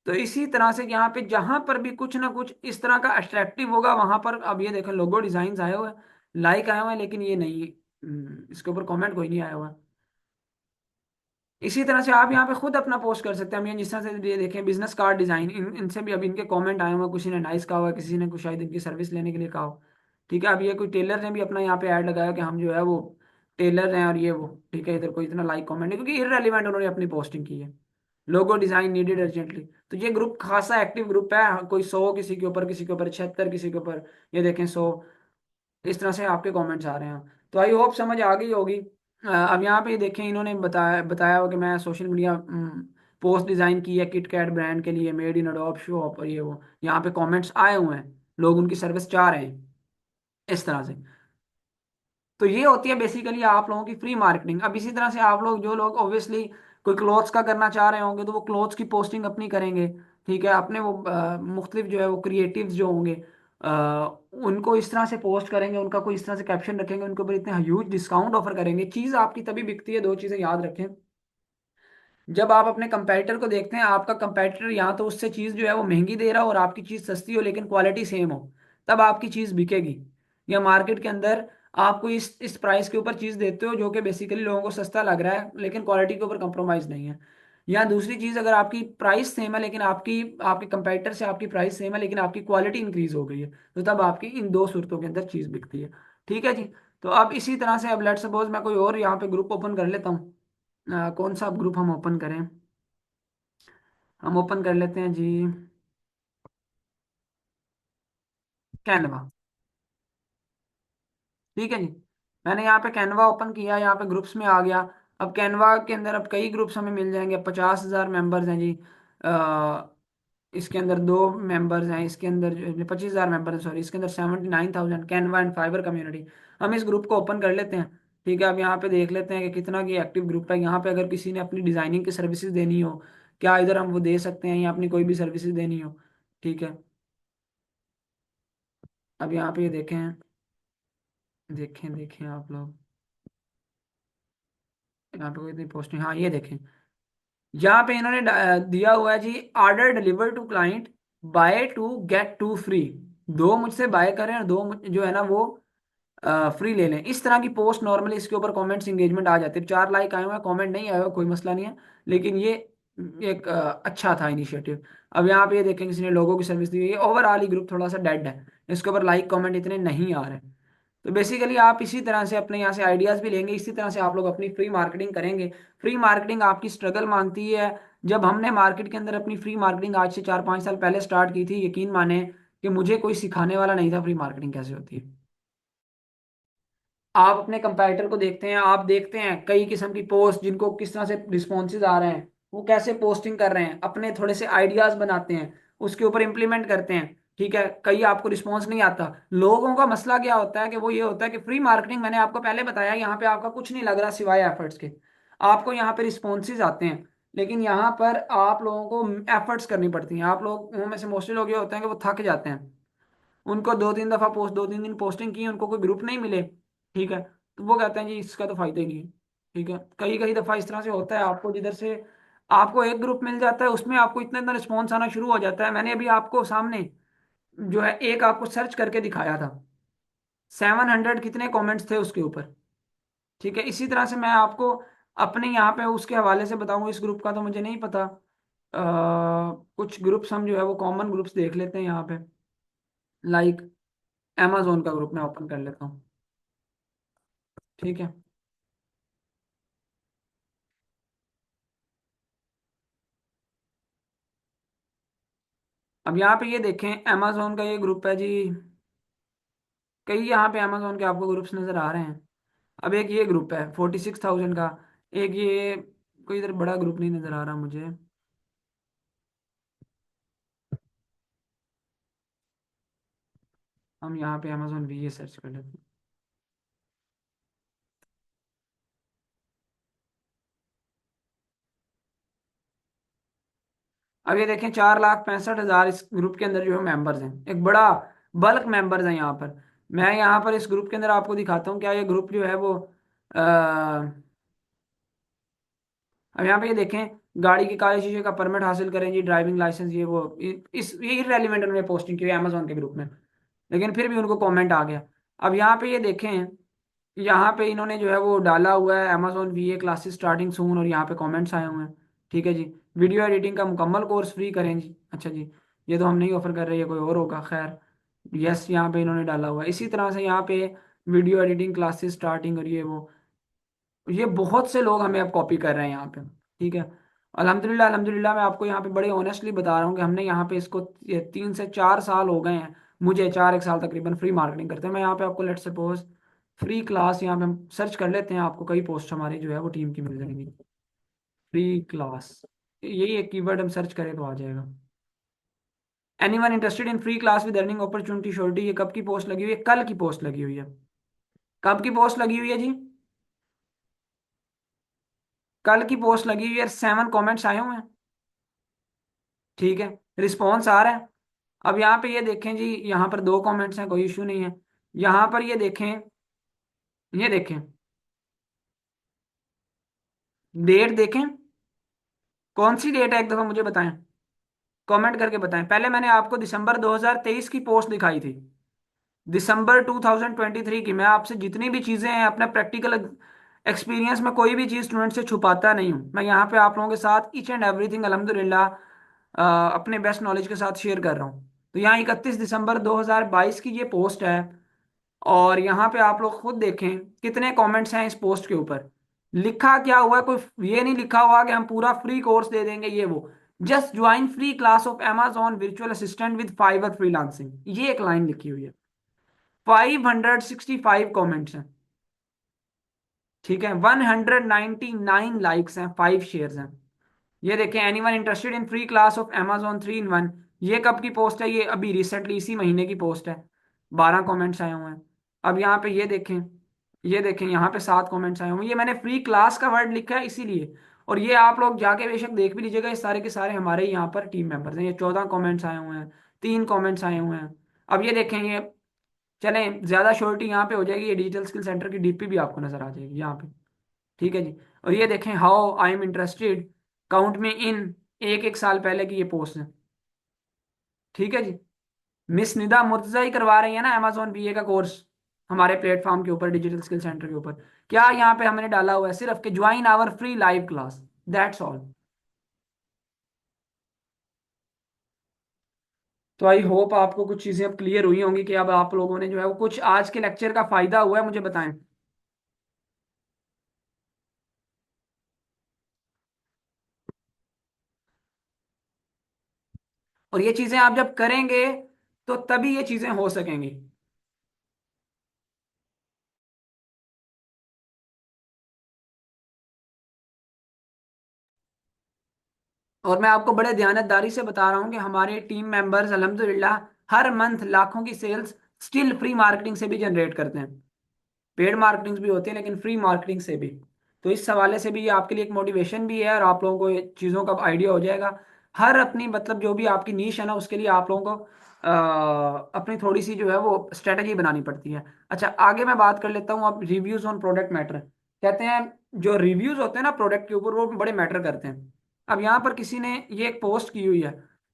तो इसी तरह से यहाँ पे जहां पर भी कुछ ना कुछ इस तरह का अट्रैक्टिव होगा वहां पर, अब ये देखो लोगो डिजाइन आए हुए हैं, लाइक आए हुए हैं, लेकिन ये नहीं, इसके ऊपर कमेंट कोई नहीं आया हुआ। इसी तरह से आप यहाँ पे खुद अपना पोस्ट कर सकते हैं। हम ये जिस तरह से ये देखें बिजनेस कार्ड डिजाइन, इनसे भी अब इनके कमेंट आए हुए हैं, किसी ने नाइस कहा हुआ है, किसी ने कुछ शायद इनकी सर्विस लेने के लिए कहा हो, ठीक है। अब ये कोई टेलर ने भी अपना यहाँ पे ऐड लगाया कि हम जो है वो टेलर हैं और ये वो, ठीक है। इधर कोई इतना लाइक कमेंट नहीं, क्योंकि इररेलेवेंट उन्होंने अपनी पोस्टिंग की है। Logo design needed urgently. तो ये ग्रुप खासा एक्टिव ग्रुप है, कोई 100 किसी के ऊपर, किसी के ऊपर 76, किसी के ऊपर ये देखें 100। इस तरह से आपके कमेंट्स आ रहे हैं। तो आई होप समझ आ गई होगी। अब यहाँ पे देखें, इन्होंने बताया बताया हो कि मैं सोशल मीडिया पोस्ट डिज़ाइन की है किट कैट ब्रांड के लिए, मेड इन अडोब शॉप, और ये वो यहाँ पे कमेंट्स आए हुए हैं, लोग उनकी सर्विस चाह रहे हैं इस तरह से। तो ये होती है बेसिकली आप लोगों की फ्री मार्केटिंग। अब इसी तरह से आप लोग, जो लोग ऑब्वियसली कोई क्लोथ्स का करना चाह रहे होंगे तो वो क्लोथ्स की पोस्टिंग अपनी करेंगे, ठीक है। अपने वो मुख्तलिफ जो है वो क्रिएटिव्स जो होंगे, अ, उनको इस तरह से पोस्ट करेंगे, उनका कोई इस तरह से कैप्शन रखेंगे, उनके ऊपर इतने ह्यूज डिस्काउंट ऑफर करेंगे। चीज़ आपकी तभी बिकती है, दो चीज़ें याद रखें। जब आप अपने कंपैटिटर को देखते हैं, आपका कंपैटिटर या तो उससे चीज़ जो है वो महंगी दे रहा हो और आपकी चीज़ सस्ती हो लेकिन क्वालिटी सेम हो, तब आपकी चीज़ बिकेगी। या मार्केट के अंदर आपको इस प्राइस के ऊपर चीज़ देते हो जो कि बेसिकली लोगों को सस्ता लग रहा है लेकिन क्वालिटी के ऊपर कंप्रोमाइज़ नहीं है। या दूसरी चीज़, अगर आपकी प्राइस सेम है लेकिन आपकी आपके कंपैटिटर से आपकी प्राइस सेम है लेकिन आपकी क्वालिटी इंक्रीज हो गई है, तो तब आपकी इन दो सूरतों के अंदर चीज़ बिकती है, ठीक है जी। तो अब इसी तरह से, अब लेट सपोज मैं कोई और यहाँ पे ग्रुप ओपन कर लेता हूँ। कौन सा ग्रुप हम ओपन करें? हम ओपन कर लेते हैं जी कैनवा, ठीक है जी। मैंने यहाँ पे कैनवा ओपन किया, यहाँ पे ग्रुप्स में आ गया। अब कैनवा के अंदर अब कई ग्रुप्स हमें मिल जाएंगे। 50,000 मेंबर्स हैं जी। इसके अंदर दो मेंबर्स हैं, इसके अंदर 25,000 मेंबर हैं, सॉरी, इसके अंदर 79,000 कैनवा एंड फाइबर कम्युनिटी। हम इस ग्रुप को ओपन कर लेते हैं, ठीक है। अब यहाँ पे देख लेते हैं कि कितना की एक्टिव ग्रुप है। यहाँ पे अगर किसी ने अपनी डिजाइनिंग की सर्विसेज देनी हो, क्या इधर हम वो दे सकते हैं, या अपनी कोई भी सर्विसेज देनी हो, ठीक है। अब यहाँ पे ये देखें, देखें देखें आप लोग, यहाँ पे कोई इतनी पोस्ट नहीं, हाँ ये देखें, यहाँ पे इन्होंने दिया हुआ है जी, order deliver to client, buy two get two free. दो मुझसे बाय करें और दो जो है ना वो फ्री ले लें। इस तरह की पोस्ट नॉर्मली इसके ऊपर कमेंट्स एंगेजमेंट आ जाते हैं। 4 लाइक आए हुए हैं, कमेंट नहीं आया हुआ, कोई मसला नहीं है, लेकिन ये एक अच्छा था इनिशिएटिव। अब यहाँ पे ये देखें, किसी ने लोगों की सर्विस दी हुई है। ओवरऑल ही ग्रुप थोड़ा सा डेड है, इसके ऊपर लाइक कमेंट इतने नहीं आ रहे। तो बेसिकली आप इसी तरह से अपने यहाँ से आइडियाज भी लेंगे, इसी तरह से आप लोग अपनी फ्री मार्केटिंग करेंगे। फ्री मार्केटिंग आपकी स्ट्रगल मांगती है। जब हमने मार्केट के अंदर अपनी फ्री मार्केटिंग आज से 4-5 साल पहले स्टार्ट की थी, यकीन माने कि मुझे कोई सिखाने वाला नहीं था फ्री मार्केटिंग कैसे होती है। आप अपने कंपैरेटर को देखते हैं, आप देखते हैं कई किस्म की पोस्ट जिनको किस तरह से रिस्पॉन्सेज आ रहे हैं, वो कैसे पोस्टिंग कर रहे हैं, अपने थोड़े से आइडियाज बनाते हैं, उसके ऊपर इंप्लीमेंट करते हैं, ठीक है। कई आपको रिस्पॉन्स नहीं आता। लोगों का मसला क्या होता है कि वो ये होता है कि फ्री मार्केटिंग, मैंने आपको पहले बताया, यहाँ पे आपका कुछ नहीं लग रहा सिवाय एफर्ट्स के। आपको यहाँ पे रिस्पॉन्सेज आते हैं, लेकिन यहाँ पर आप लोगों को एफर्ट्स करनी पड़ती हैं। आप लोग में से मोस्टली लोग ये होते हैं कि वो थक जाते हैं, उनको 2-3 दफा पोस्ट, 2-3 दिन पोस्टिंग की, उनको कोई ग्रुप नहीं मिले, ठीक है, तो वो कहते हैं जी इसका तो फायदा ही नहीं है, ठीक है। कई कई दफा इस तरह से होता है, आपको जिधर से आपको एक ग्रुप मिल जाता है उसमें आपको इतना इतना रिस्पॉन्स आना शुरू हो जाता है। मैंने अभी आपको सामने जो है एक आपको सर्च करके दिखाया था, 700 कितने कॉमेंट्स थे उसके ऊपर, ठीक है। इसी तरह से मैं आपको अपने यहाँ पे उसके हवाले से बताऊंगा। इस ग्रुप का तो मुझे नहीं पता। कुछ ग्रुप्स हम जो है वो कॉमन ग्रुप्स देख लेते हैं यहाँ पे, लाइक amazon का ग्रुप मैं ओपन कर लेता हूँ, ठीक है। अब यहाँ पे ये देखें, amazon का ये ग्रुप है जी। कई यहाँ पे amazon के आपको ग्रुप्स नजर आ रहे हैं। अब एक ये ग्रुप है 46,000 का। एक ये कोई इधर बड़ा ग्रुप नहीं नजर आ रहा मुझे। हम यहाँ पे amazon भी ये सर्च कर लेते हैं। अब ये देखें 4,65,000 इस ग्रुप के अंदर जो है मेंबर्स हैं, एक बड़ा बल्क मेंबर्स हैं यहाँ पर। मैं यहाँ पर इस ग्रुप के अंदर आपको दिखाता हूँ क्या ये ग्रुप जो है वो अब यहाँ पे ये देखें, गाड़ी के काले शीशे का परमिट हासिल करें जी, ड्राइविंग लाइसेंस, ये वो इस ये इररेलेवेंट उन्होंने पोस्टिंग की है अमेजोन के ग्रुप में, लेकिन फिर भी उनको कमेंट आ गया। अब यहाँ पे ये देखें, यहाँ पे इन्होंने जो है वो डाला हुआ है अमेजोन वीए क्लासेस स्टार्टिंग सून, और यहाँ पे कमेंट्स आए हुए हैं। ठीक है जी, वीडियो एडिटिंग का मुकम्मल कोर्स फ्री करें जी। अच्छा जी, ये तो हम नहीं ऑफर कर रहे, ये कोई और होगा, खैर। यस, यहाँ पे इन्होंने डाला हुआ है। इसी तरह से यहाँ पे वीडियो एडिटिंग क्लासेस स्टार्टिंग, और ये बहुत से लोग हमें अब कॉपी कर रहे हैं यहाँ पे। ठीक है, अल्हम्दुलिल्लाह अल्हम्दुलिल्लाह, मैं आपको यहाँ पे बड़े ऑनेस्टली बता रहा हूँ कि हमने यहाँ पे इसको, ये 3 से 4 साल हो गए हैं मुझे, 4 1 साल तकरीबन फ्री मार्केटिंग करते हैं। मैं यहाँ पे आपको लेट सपोज फ्री क्लास, यहाँ पे हम सर्च कर लेते हैं, आपको कई पोस्ट हमारी जो है वो टीम की मिल जाएंगी। फ्री क्लास, यही एक कीवर्ड हम सर्च करें तो आ जाएगा। Anyone interested in free class with earning opportunity surety, ये कब की पोस्ट लगी हुई है? कल की पोस्ट लगी हुई है। कब की पोस्ट लगी हुई है जी? कल की पोस्ट लगी हुई है, 7 कमेंट्स आए हुए हैं। ठीक है, रिस्पॉन्स आ रहा है। अब यहाँ पे ये देखें जी, यहाँ पर 2 कमेंट्स हैं, कोई इशू नहीं है। यहाँ पर ये देखें, ये देखें, डेट देखें, कौन सी डेट है एक दफा मुझे बताएं, कमेंट करके बताएं। पहले मैंने आपको दिसंबर 2023 की पोस्ट दिखाई थी, दिसंबर 2023 की। मैं आपसे जितनी भी चीजें हैं अपना प्रैक्टिकल एक्सपीरियंस में, कोई भी चीज स्टूडेंट से छुपाता नहीं हूं। मैं यहाँ पे आप लोगों के साथ ईच एंड एवरीथिंग अल्हम्दुलिल्लाह अपने बेस्ट नॉलेज के साथ शेयर कर रहा हूँ। तो यहाँ 31 दिसंबर 2022 की ये पोस्ट है, और यहाँ पे आप लोग खुद देखें कितने कमेंट्स हैं इस पोस्ट के ऊपर। लिखा क्या हुआ है, कोई ये नहीं लिखा हुआ कि हम पूरा फ्री कोर्स दे देंगे ये वो। Just join free class of Amazon virtual assistant with Fiverr freelancing, ये एक लाइन लिखी हुई है। 565 कमेंट्स हैं। ठीक है, 199 लाइक्स हैं, 5 शेयर्स हैं। ये देखें, anyone interested in free class of Amazon 3 in 1, ये कब की पोस्ट है? ये अभी रिसेंटली इसी महीने की पोस्ट है। 12 कमेंट्स आए हुए हैं। अब यहाँ पे ये देखें, ये देखें, यहाँ पे 7 कमेंट्स आए हुए हैं। ये मैंने फ्री क्लास का वर्ड लिखा है इसीलिए, और ये आप लोग जाके बेशक देख भी लीजिएगा, ये सारे के सारे हमारे यहाँ पर टीम मेंबर्स हैं। ये 14 कमेंट्स आए हुए हैं, 3 कमेंट्स आए हुए हैं। अब ये देखें, ये चलें ज्यादा श्योरिटी यहाँ पे हो जाएगी, ये डिजिटल स्किल सेंटर की डीपी भी आपको नजर आ जाएगी यहाँ पे। ठीक है जी, और ये देखें, how I am interested, count में इन, एक एक साल पहले की ये पोस्ट है। ठीक है जी, मिस निदा मुर्तजा ही करवा रही है ना अमेजोन बीए का कोर्स हमारे प्लेटफॉर्म के ऊपर, डिजिटल स्किल सेंटर के ऊपर। क्या यहाँ पे हमने डाला हुआ है? सिर्फ कि join our free live class, that's all. तो आई होप आपको कुछ चीजें अब क्लियर हुई होंगी कि अब आप लोगों ने जो है वो कुछ आज के लेक्चर का फायदा हुआ है, मुझे बताएं। और ये चीजें आप जब करेंगे तो तभी ये चीजें हो सकेंगी। और मैं आपको बड़े दयानतदारी से बता रहा हूँ कि हमारे टीम मेंबर्स अल्हम्दुलिल्लाह हर मंथ लाखों की सेल्स स्टिल फ्री मार्केटिंग से भी जनरेट करते हैं। पेड मार्केटिंग भी होती है लेकिन फ्री मार्केटिंग से भी। तो इस हवाले से भी ये आपके लिए एक मोटिवेशन भी है, और आप लोगों को ये चीज़ों का आइडिया हो जाएगा। हर अपनी मतलब जो भी आपकी नीश है ना, उसके लिए आप लोगों को अपनी थोड़ी सी जो है वो स्ट्रेटजी बनानी पड़ती है। अच्छा, आगे मैं बात कर लेता हूँ। अब रिव्यूज ऑन प्रोडक्ट मैटर, कहते हैं जो रिव्यूज होते हैं ना प्रोडक्ट के ऊपर, वो बड़े मैटर करते हैं। अब यहाँ पर किसी ने ये एक पोस्ट की हुई है,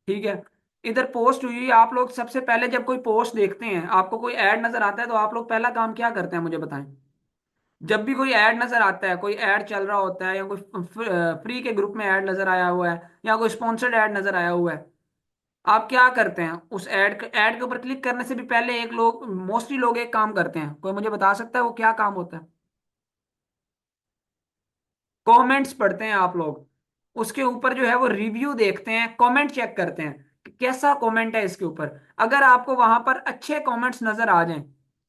ठीक है, इधर पोस्ट हुई है। आप लोग सबसे पहले जब कोई पोस्ट देखते हैं, आपको कोई ऐड नजर आता है, तो आप लोग पहला काम क्या करते हैं मुझे बताएं? जब भी कोई ऐड नजर आता है, कोई ऐड चल रहा होता है, या कोई फ्री के ग्रुप में ऐड नजर आया हुआ है, या कोई स्पॉन्सर्ड ऐड नजर आया हुआ है, आप क्या करते हैं? उस ऐड के ऊपर क्लिक करने से भी पहले एक लोग, मोस्टली लोग एक काम करते हैं, कोई मुझे बता सकता है वो क्या काम होता है? कमेंट्स पढ़ते हैं आप लोग, उसके ऊपर जो है वो रिव्यू देखते हैं, कमेंट चेक करते हैं कि कैसा कमेंट है इसके ऊपर। अगर आपको वहां पर अच्छे कमेंट्स नजर आ जाएं,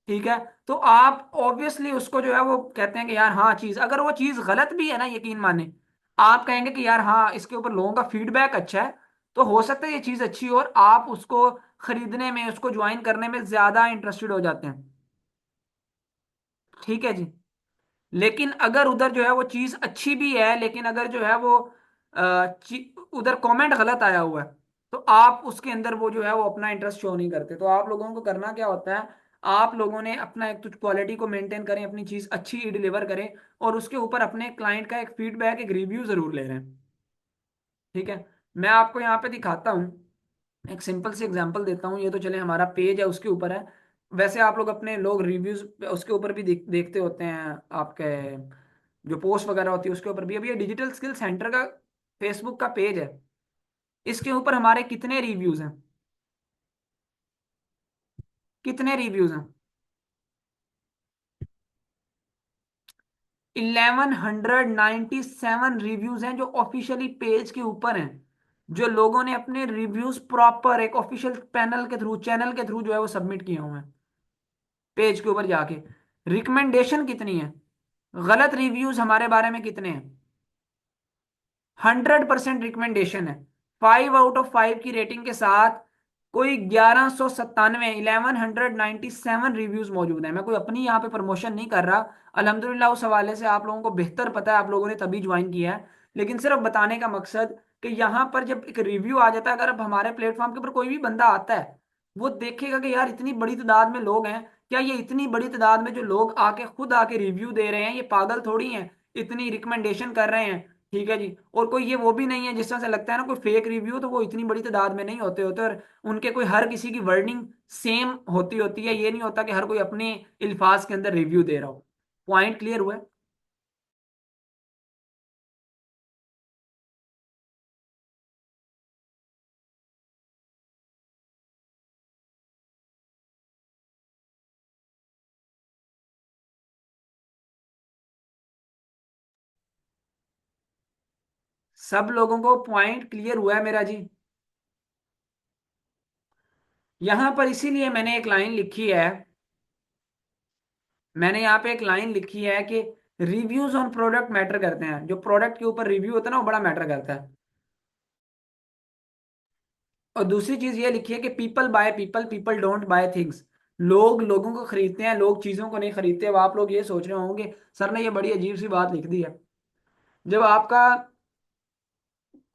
ठीक है, तो आप ऑब्वियसली उसको जो है वो कहते हैं कि यार हाँ चीज, अगर वो चीज गलत भी है ना, यकीन माने, आप कहेंगे कि यार हाँ इसके ऊपर लोगों का फीडबैक अच्छा है, तो हो सकता है ये चीज अच्छी हो, और आप उसको खरीदने में, उसको ज्वाइन करने में ज्यादा इंटरेस्टेड हो जाते हैं। ठीक है जी, लेकिन अगर उधर जो है वो चीज अच्छी भी है, लेकिन अगर जो है वो उधर कमेंट गलत आया हुआ है, तो आप उसके अंदर वो जो है वो अपना इंटरेस्ट शो नहीं करते। तो आप लोगों को करना क्या होता है, आप लोगों ने अपना एक तो क्वालिटी को मेंटेन करें, अपनी चीज अच्छी डिलीवर करें, और उसके ऊपर अपने क्लाइंट का एक फीडबैक, एक रिव्यू जरूर ले रहे हैं। ठीक है, मैं आपको यहाँ पे दिखाता हूँ, एक सिंपल सी एग्जांपल देता हूँ। ये तो चले हमारा पेज है उसके ऊपर है, वैसे आप लोग अपने लोग रिव्यूज उसके ऊपर भी देखते होते हैं, आपके जो पोस्ट वगैरह होती है उसके ऊपर भी। अभी ये डिजिटल स्किल सेंटर का फेसबुक का पेज है, इसके ऊपर हमारे कितने रिव्यूज हैं, कितने रिव्यूज हैं? 1197 रिव्यूज हैं जो ऑफिशियली पेज के ऊपर हैं, जो लोगों ने अपने रिव्यूज प्रॉपर एक ऑफिशियल पैनल के थ्रू, चैनल के थ्रू जो है वो सबमिट किए हुए हैं पेज के ऊपर जाके। रिकमेंडेशन कितनी है, गलत रिव्यूज हमारे बारे में कितने हैं? 100% रिकमेंडेशन है, 5 आउट ऑफ 5 की रेटिंग के साथ कोई 1197, 1197 रिव्यूज मौजूद हैं। मैं कोई अपनी यहाँ पे प्रमोशन नहीं कर रहा, अल्हम्दुलिल्लाह उस हवाले से आप लोगों को बेहतर पता है, आप लोगों ने तभी ज्वाइन किया है। लेकिन सिर्फ बताने का मकसद कि यहाँ पर जब एक रिव्यू आ जाता है, अगर अब हमारे प्लेटफॉर्म के ऊपर कोई भी बंदा आता है, वो देखेगा कि यार इतनी बड़ी तादाद में लोग हैं, क्या ये इतनी बड़ी तादाद में जो लोग आके खुद आके रिव्यू दे रहे हैं, ये पागल थोड़ी हैं, इतनी रिकमेंडेशन कर रहे हैं। ठीक है जी, और कोई ये वो भी नहीं है जिस तरह से लगता है ना कोई फेक रिव्यू, तो वो इतनी बड़ी तादाद में नहीं होते होते, और उनके कोई हर किसी की वर्डिंग सेम होती होती है, ये नहीं होता कि हर कोई अपने अल्फाज के अंदर रिव्यू दे रहा हो। पॉइंट क्लियर हुआ है? सब लोगों को पॉइंट क्लियर हुआ है मेरा जी? यहां पर इसीलिए मैंने एक लाइन लिखी है, मैंने यहाँ पे एक लाइन लिखी है कि रिव्यूज ऑन प्रोडक्ट मैटर करते हैं। जो प्रोडक्ट के ऊपर रिव्यू होता है ना वो बड़ा मैटर करता है। और दूसरी चीज ये लिखी है कि people by people, people don't buy things. लोग लोगों को खरीदते हैं, लोग चीजों को नहीं खरीदते। अब आप लोग ये सोच रहे होंगे सर ने ये बड़ी अजीब सी बात लिख दी है। जब आपका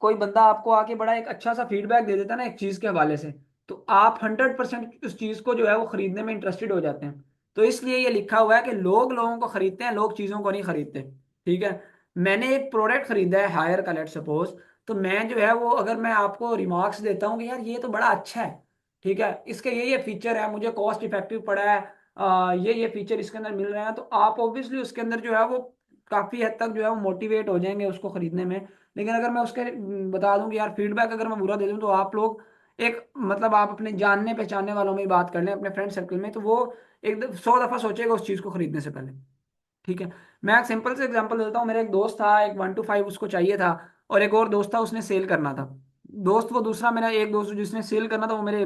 कोई बंदा आपको आके बड़ा एक अच्छा सा फीडबैक दे देता है ना एक चीज के हवाले से, तो आप 100% उस चीज को जो है वो खरीदने में इंटरेस्टेड हो जाते हैं। तो इसलिए ये लिखा हुआ है कि लोग लोगों को खरीदते हैं, लोग चीजों को नहीं खरीदते। ठीक है, मैंने एक प्रोडक्ट खरीदा है हायर का, लेट सपोज, तो मैं जो है वो अगर मैं आपको रिमार्क्स देता हूँ कि यार ये तो बड़ा अच्छा है, ठीक है, इसके ये फीचर है, मुझे कॉस्ट इफेक्टिव पड़ा है, ये फीचर इसके अंदर मिल रहे हैं, तो आप ऑब्वियसली उसके अंदर जो है वो काफी हद तक जो है वो मोटिवेट हो जाएंगे उसको खरीदने में। लेकिन अगर मैं उसके बता दूं कि यार फीडबैक अगर मैं बुरा दे दूं, तो आप लोग एक मतलब आप अपने जानने पहचानने वालों में ही बात कर लें, अपने फ्रेंड सर्कल में, तो वो एक 100 दफा सोचेगा उस चीज को खरीदने से पहले। ठीक है, मैं एक सिंपल से एग्जांपल देता हूँ। मेरा एक दोस्त था, एक 1 to 5 उसको चाहिए था, और एक और दोस्त था उसने सेल करना था। दोस्त वो दूसरा मेरा एक दोस्त जिसने सेल करना था वो मेरे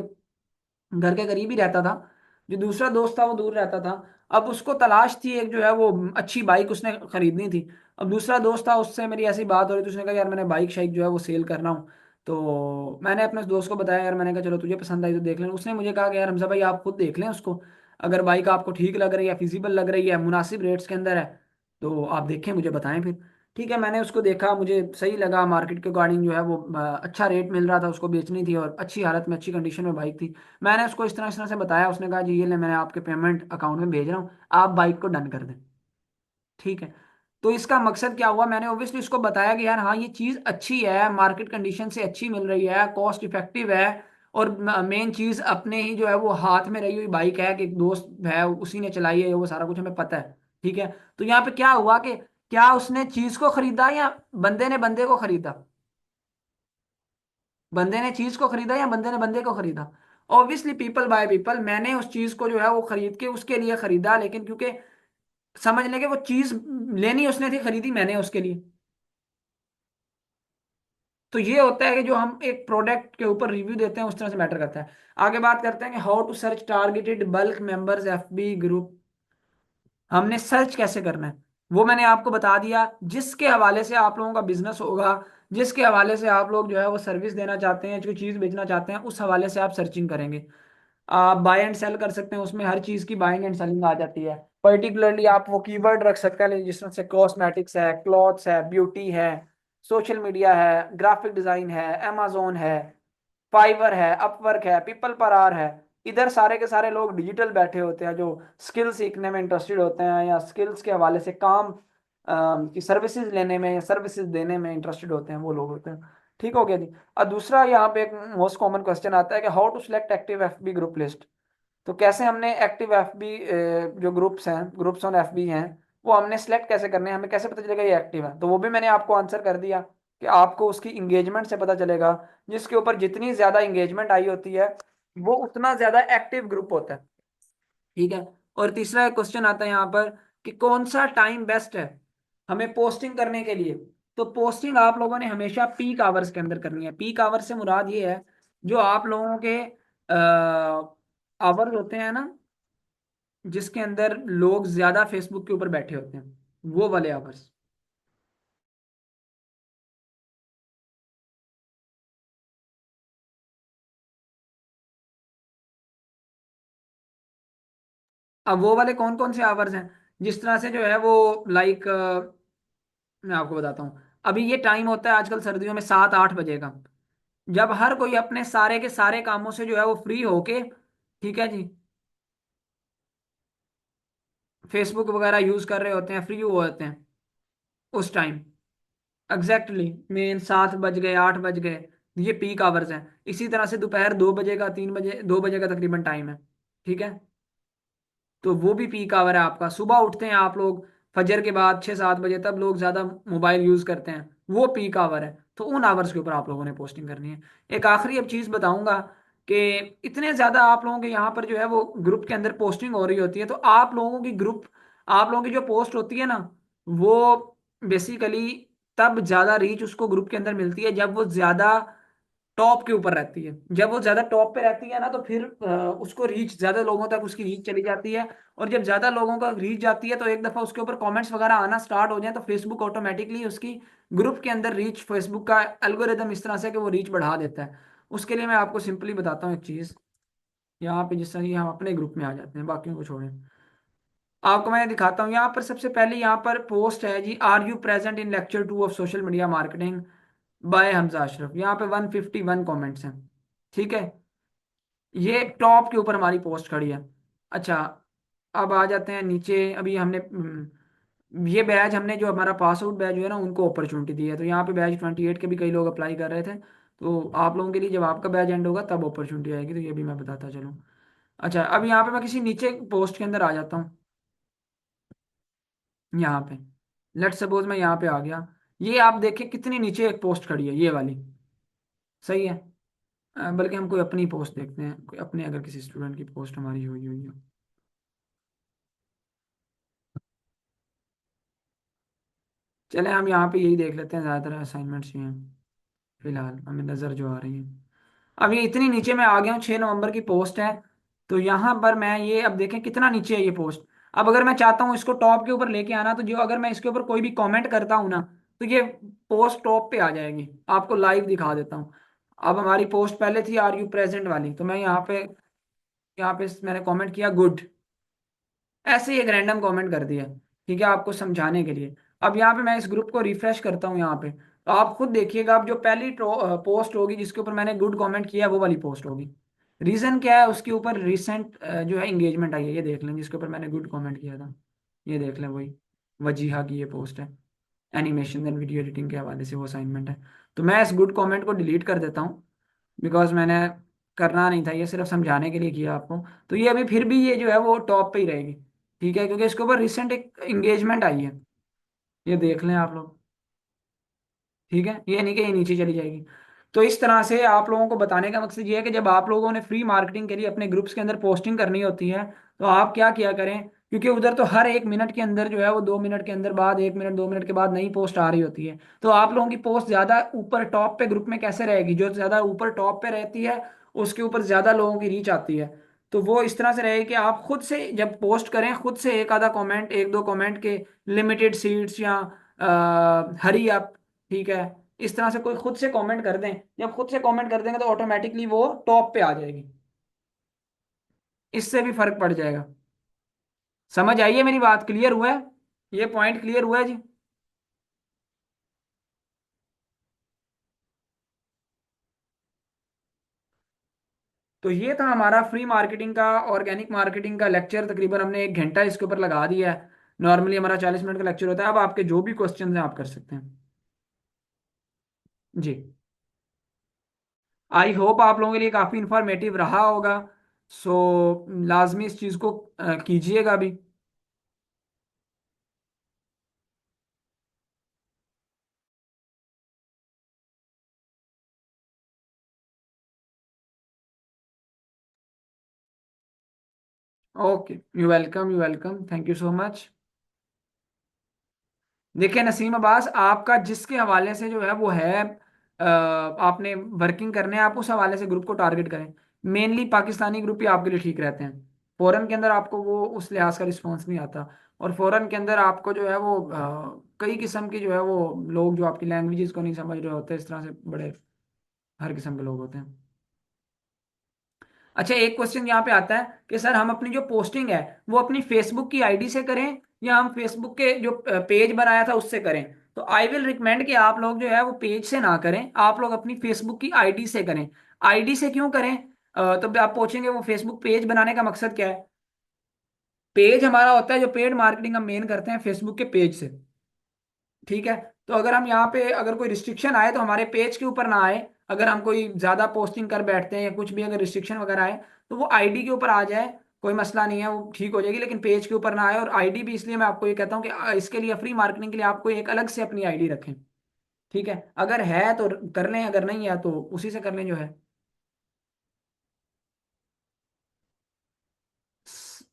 घर के करीब ही रहता था। जो दूसरा दोस्त था वो दूर रहता था। अब उसको तलाश थी एक जो है वो अच्छी बाइक उसने खरीदनी थी। अब दूसरा दोस्त था, उससे मेरी ऐसी बात हो रही थी, उसने कहा यार मैंने बाइक शाइक जो है वो सेल करना हूँ। तो मैंने अपने उस दोस्त को बताया, यार मैंने कहा चलो तुझे पसंद आई तो देख लें। उसने मुझे कहा कि यार हमजा भाई आप खुद देख लें उसको, अगर बाइक आपको ठीक लग रही है, फिजिबल लग रही है, मुनासिब रेट्स के अंदर है, तो आप देखें मुझे बताएं फिर। ठीक है, मैंने उसको देखा, मुझे सही लगा, मार्केट के अकॉर्डिंग जो है वो अच्छा रेट मिल रहा था, उसको बेचनी थी और अच्छी हालत में अच्छी कंडीशन में बाइक थी। मैंने उसको इस तरह से बताया, उसने कहा जी ये ले मैंने आपके पेमेंट अकाउंट में भेज रहा हूँ, आप बाइक को डन कर दें। ठीक है, तो इसका मकसद क्या हुआ, मैंने ऑब्वियसली उसको बताया कि यार हाँ ये चीज़ अच्छी है, मार्केट कंडीशन से अच्छी मिल रही है, कॉस्ट इफेक्टिव है, और मेन चीज़ अपने ही जो है वो हाथ में रही हुई बाइक है, कि एक दोस्त है उसी ने चलाई है, वो सारा कुछ हमें पता है। ठीक है, तो यहाँ पे क्या हुआ कि क्या उसने चीज़ को खरीदा या बंदे ने बंदे को खरीदा? बंदे ने चीज को खरीदा या बंदे ने बंदे को खरीदा? Obviously people by people. मैंने उस चीज को जो है वो खरीद के उसके लिए खरीदा, लेकिन क्योंकि समझ लें कि वो चीज लेनी उसने थी, खरीदी मैंने उसके लिए। तो ये होता है कि जो हम एक प्रोडक्ट के ऊपर रिव्यू देते हैं उस तरह से मैटर करता है। आगे बात करते हैं कि how to search targeted bulk members FB group. हमने सर्च कैसे करना है वो मैंने आपको बता दिया। जिसके हवाले से आप लोगों का बिजनेस होगा, जिसके हवाले से आप लोग जो है वो सर्विस देना चाहते हैं, जो चीज़ बेचना चाहते हैं, उस हवाले से आप सर्चिंग करेंगे। आप बाय एंड सेल कर सकते हैं, उसमें हर चीज़ की बाइंग एंड सेलिंग आ जाती है। पर्टिकुलरली आप वो कीवर्ड रख सकते हैं, जिस तरह से कॉस्मेटिक्स है, क्लॉथ्स है, ब्यूटी है, सोशल मीडिया है, ग्राफिक डिजाइन है, amazon है, फाइवर है, अपवर्क है, पीपल पर आर है। इधर सारे के सारे लोग डिजिटल बैठे होते हैं जो स्किल सीखने में इंटरेस्टेड होते हैं या स्किल्स के हवाले से काम की सर्विसेज लेने में, सर्विसेज देने में इंटरेस्टेड होते हैं, वो लोग होते हैं। ठीक हो गया जी। और दूसरा यहाँ पे एक मोस्ट कॉमन क्वेश्चन आता है कि how to select active FB group list. तो कैसे हमने एक्टिव एफबी जो ग्रुप्स हैं, ग्रुप्स ऑन एफबी हैं, वो हमने सेलेक्ट कैसे करने हैं, हमें कैसे पता चलेगा ये एक्टिव है। तो वो भी मैंने आपको आंसर कर दिया कि आपको उसकी इंगेजमेंट से पता चलेगा। जिसके ऊपर जितनी ज्यादा इंगेजमेंट आई होती है वो उतना ज्यादा एक्टिव ग्रुप होता है। ठीक है। और तीसरा क्वेश्चन आता है यहाँ पर कि कौन सा टाइम बेस्ट है हमें पोस्टिंग करने के लिए। तो पोस्टिंग आप लोगों ने हमेशा पीक आवर्स के अंदर करनी है। पीक आवर्स से मुराद ये है जो आप लोगों के आवर्स होते हैं ना, जिसके अंदर लोग ज्यादा फेसबुक के ऊपर बैठे होते हैं, वो वाले आवर्स। अब वो वाले कौन कौन से आवर्स हैं, जिस तरह से जो है वो लाइक मैं आपको बताता हूँ। अभी ये टाइम होता है आजकल सर्दियों में 7-8 बजे का, जब हर कोई अपने सारे के सारे कामों से जो है वो फ्री होके, ठीक है जी, फेसबुक वगैरह यूज कर रहे होते हैं, फ्री हुए होते हैं उस टाइम। एग्जैक्टली मेन 7 बज गए, 8 बज गए, ये पीक आवर्स हैं। इसी तरह से दोपहर 2 बजे का, 3 बजे, 2 बजे का तकरीबन टाइम है। ठीक है। तो वो भी पीक आवर है आपका। सुबह उठते हैं आप लोग फजर के बाद 6-7 बजे, तब लोग ज्यादा मोबाइल यूज करते हैं, वो पीक आवर है। तो उन आवर्स के ऊपर आप लोगों ने पोस्टिंग करनी है। एक आखिरी अब चीज बताऊंगा कि इतने ज्यादा आप लोगों के यहाँ पर जो है वो ग्रुप के अंदर पोस्टिंग हो रही होती है, तो आप लोगों की ग्रुप, आप लोगों की जो पोस्ट होती है ना, वो बेसिकली तब ज्यादा रीच उसको ग्रुप के अंदर मिलती है जब वो ज्यादा टॉप के ऊपर रहती है। जब वो ज्यादा टॉप पे रहती है ना, तो फिर उसको रीच, ज्यादा लोगों तक उसकी रीच चली जाती है। और जब ज्यादा लोगों का रीच जाती है तो एक दफा उसके ऊपर कमेंट्स वगैरह आना स्टार्ट हो जाए तो फेसबुक ऑटोमेटिकली उसकी ग्रुप के अंदर रीच, फेसबुक का एल्गोरिदम इस तरह से कि वो रीच बढ़ा देता है। उसके लिए मैं आपको सिंपली बताता हूँ एक चीज। यहाँ पे जिस तरह ये हम अपने ग्रुप में आ जाते हैं, बाकियों को छोड़ें, आपको मैं दिखाता हूँ। यहाँ पर सबसे पहले यहाँ पर पोस्ट है जी, are you present in lecture 2 of social media marketing by Hamza Ashraf. यहाँ पे 151 कमेंट्स हैं। ठीक है। ये टॉप के ऊपर हमारी पोस्ट खड़ी है। अच्छा, अब आ जाते हैं नीचे। अभी हमने ये बैच, हमने जो हमारा पास आउट बैच जो है ना, उनको अपॉर्चुनिटी दी है। तो यहाँ पे बैच 28 के भी कई लोग अप्लाई कर रहे थे। तो आप लोगों के लिए जब आपका बैच एंड होगा तब अपॉर्चुनिटी आएगी, तो ये भी मैं बताता चलूँ। अच्छा, अब यहाँ पे मैं किसी नीचे पोस्ट के अंदर आ जाता हूँ। यहाँ पे लेट्स सपोज मैं यहाँ पे आ गया। ये आप देखें कितनी नीचे एक पोस्ट खड़ी है, ये वाली। सही है। बल्कि हम कोई अपनी पोस्ट देखते हैं, कोई अपने, अगर किसी स्टूडेंट की पोस्ट हमारी हुई हुई है। चले हम यहाँ पे यही देख लेते हैं, ज़्यादातर असाइनमेंट्स ही हैं फिलहाल हमें नज़र जो आ रही हैं। अब ये इतनी नीचे मैं आ गया हूँ, 6 नवंबर की पोस्ट है। तो यहाँ पर मैं ये, अब देखें कितना नीचे है ये पोस्ट। अब अगर मैं चाहता हूँ इसको टॉप के ऊपर लेके आना, तो जो अगर मैं इसके ऊपर कोई भी कमेंट करता हूँ ना, तो ये पोस्ट टॉप पे आ जाएगी। आपको लाइव दिखा देता हूँ। अब हमारी पोस्ट पहले थी आर यू प्रेजेंट वाली, तो मैं यहाँ पे मैंने कमेंट किया गुड, ऐसे ही एक रैंडम कमेंट कर दिया। ठीक है, आपको समझाने के लिए। अब यहाँ पे मैं इस ग्रुप को रिफ्रेश करता हूँ यहाँ पे, तो आप खुद देखिएगा, अब जो पहली पोस्ट होगी जिसके ऊपर मैंने गुड कमेंट किया वो वाली पोस्ट होगी। रीजन क्या है, उसके ऊपर रिसेंट जो है इंगेजमेंट आई है, ये देख लें, जिसके ऊपर मैंने गुड कमेंट किया था। ये देख लें, वही वजीहा की ये पोस्ट है। एनिमेशन एंड वीडियो एडिटिंग के हवाले से वो असाइनमेंट है। तो मैं इस गुड कमेंट को डिलीट कर देता हूँ, बिकॉज मैंने करना नहीं था, ये सिर्फ समझाने के लिए किया आपको। तो ये अभी फिर भी ये जो है वो टॉप पे ही रहेगी। ठीक है, क्योंकि इसके ऊपर रिसेंट एक इंगेजमेंट आई है। ये देख लें आप लोग। ठीक है, ये नहीं कि ये नीचे चली जाएगी। तो इस तरह से आप लोगों को बताने का मकसद ये है कि जब आप लोगों ने फ्री मार्केटिंग के लिए अपने ग्रुप्स के अंदर पोस्टिंग करनी होती है, तो आप क्या किया करें, क्योंकि उधर तो हर 1 मिनट के अंदर जो है वो 2 मिनट के अंदर बाद, 1 मिनट 2 मिनट के बाद नई पोस्ट आ रही होती है। तो आप लोगों की पोस्ट ज्यादा ऊपर टॉप पे ग्रुप में कैसे रहेगी, जो ज्यादा ऊपर टॉप पे रहती है उसके ऊपर ज्यादा लोगों की रीच आती है। तो वो इस तरह से रहे कि आप खुद से जब पोस्ट करें, खुद से एक आधा कमेंट, एक दो कमेंट के, लिमिटेड सीट्स या हरी अप, ठीक है, इस तरह से कोई खुद से कमेंट कर दें। जब खुद से कमेंट कर देंगे तो ऑटोमेटिकली वो टॉप पे आ जाएगी। इससे भी फर्क पड़ जाएगा। समझ आई है मेरी बात, क्लियर हुआ है? ये पॉइंट क्लियर हुआ है जी? तो ये था हमारा फ्री मार्केटिंग का, ऑर्गेनिक मार्केटिंग का लेक्चर। तकरीबन हमने 1 घंटा इसके ऊपर लगा दिया है। नॉर्मली हमारा 40 मिनट का लेक्चर होता है। अब आपके जो भी क्वेश्चन हैं आप कर सकते हैं। जी। आई होप आप लोगों के लिए काफ़ी इंफॉर्मेटिव रहा होगा। सो लाजमी इस चीज़ को कीजिएगा भी। Okay, you welcome, you welcome, thank you so much. देखिए नसीम अब्बास, आपका जिसके हवाले से जो है वो है, आपने वर्किंग करने हैं, आप उस हवाले से ग्रुप को टारगेट करें। मेनली पाकिस्तानी ग्रुप ही आपके लिए ठीक रहते हैं। फॉरेन के अंदर आपको वो उस लिहाज का रिस्पॉन्स नहीं आता। और फॉरेन के अंदर आपको जो है वो कई किस्म के जो है वो लोग जो आपकी लैंग्वेजेस को नहीं समझ रहे होते, इस तरह से बड़े हर किस्म के लोग होते हैं। अच्छा, एक क्वेश्चन यहाँ पे आता है कि सर हम अपनी जो पोस्टिंग है वो अपनी फेसबुक की आईडी से करें या हम फेसबुक के जो पेज बनाया था उससे करें। तो आई विल रिकमेंड कि आप लोग जो है वो पेज से ना करें, आप लोग अपनी फेसबुक की आईडी से करें। आईडी से क्यों करें? तो आप पूछेंगे वो फेसबुक पेज बनाने का मकसद क्या है। पेज हमारा होता है जो पेड मार्केटिंग हम मेन करते हैं फेसबुक के पेज से। ठीक है। तो अगर हम यहाँ पे अगर कोई रिस्ट्रिक्शन आए तो हमारे पेज के ऊपर ना आए। अगर हम कोई ज्यादा पोस्टिंग कर बैठते हैं या कुछ भी अगर रिस्ट्रिक्शन वगैरह आए तो वो आईडी के ऊपर आ जाए, कोई मसला नहीं है, वो ठीक हो जाएगी, लेकिन पेज के ऊपर ना आए। और आईडी भी इसलिए मैं आपको ये कहता हूँ कि इसके लिए फ्री मार्केटिंग के लिए आपको एक अलग से अपनी आईडी रखें। ठीक है, अगर है तो कर लें, अगर नहीं है तो उसी से कर लें जो है। स-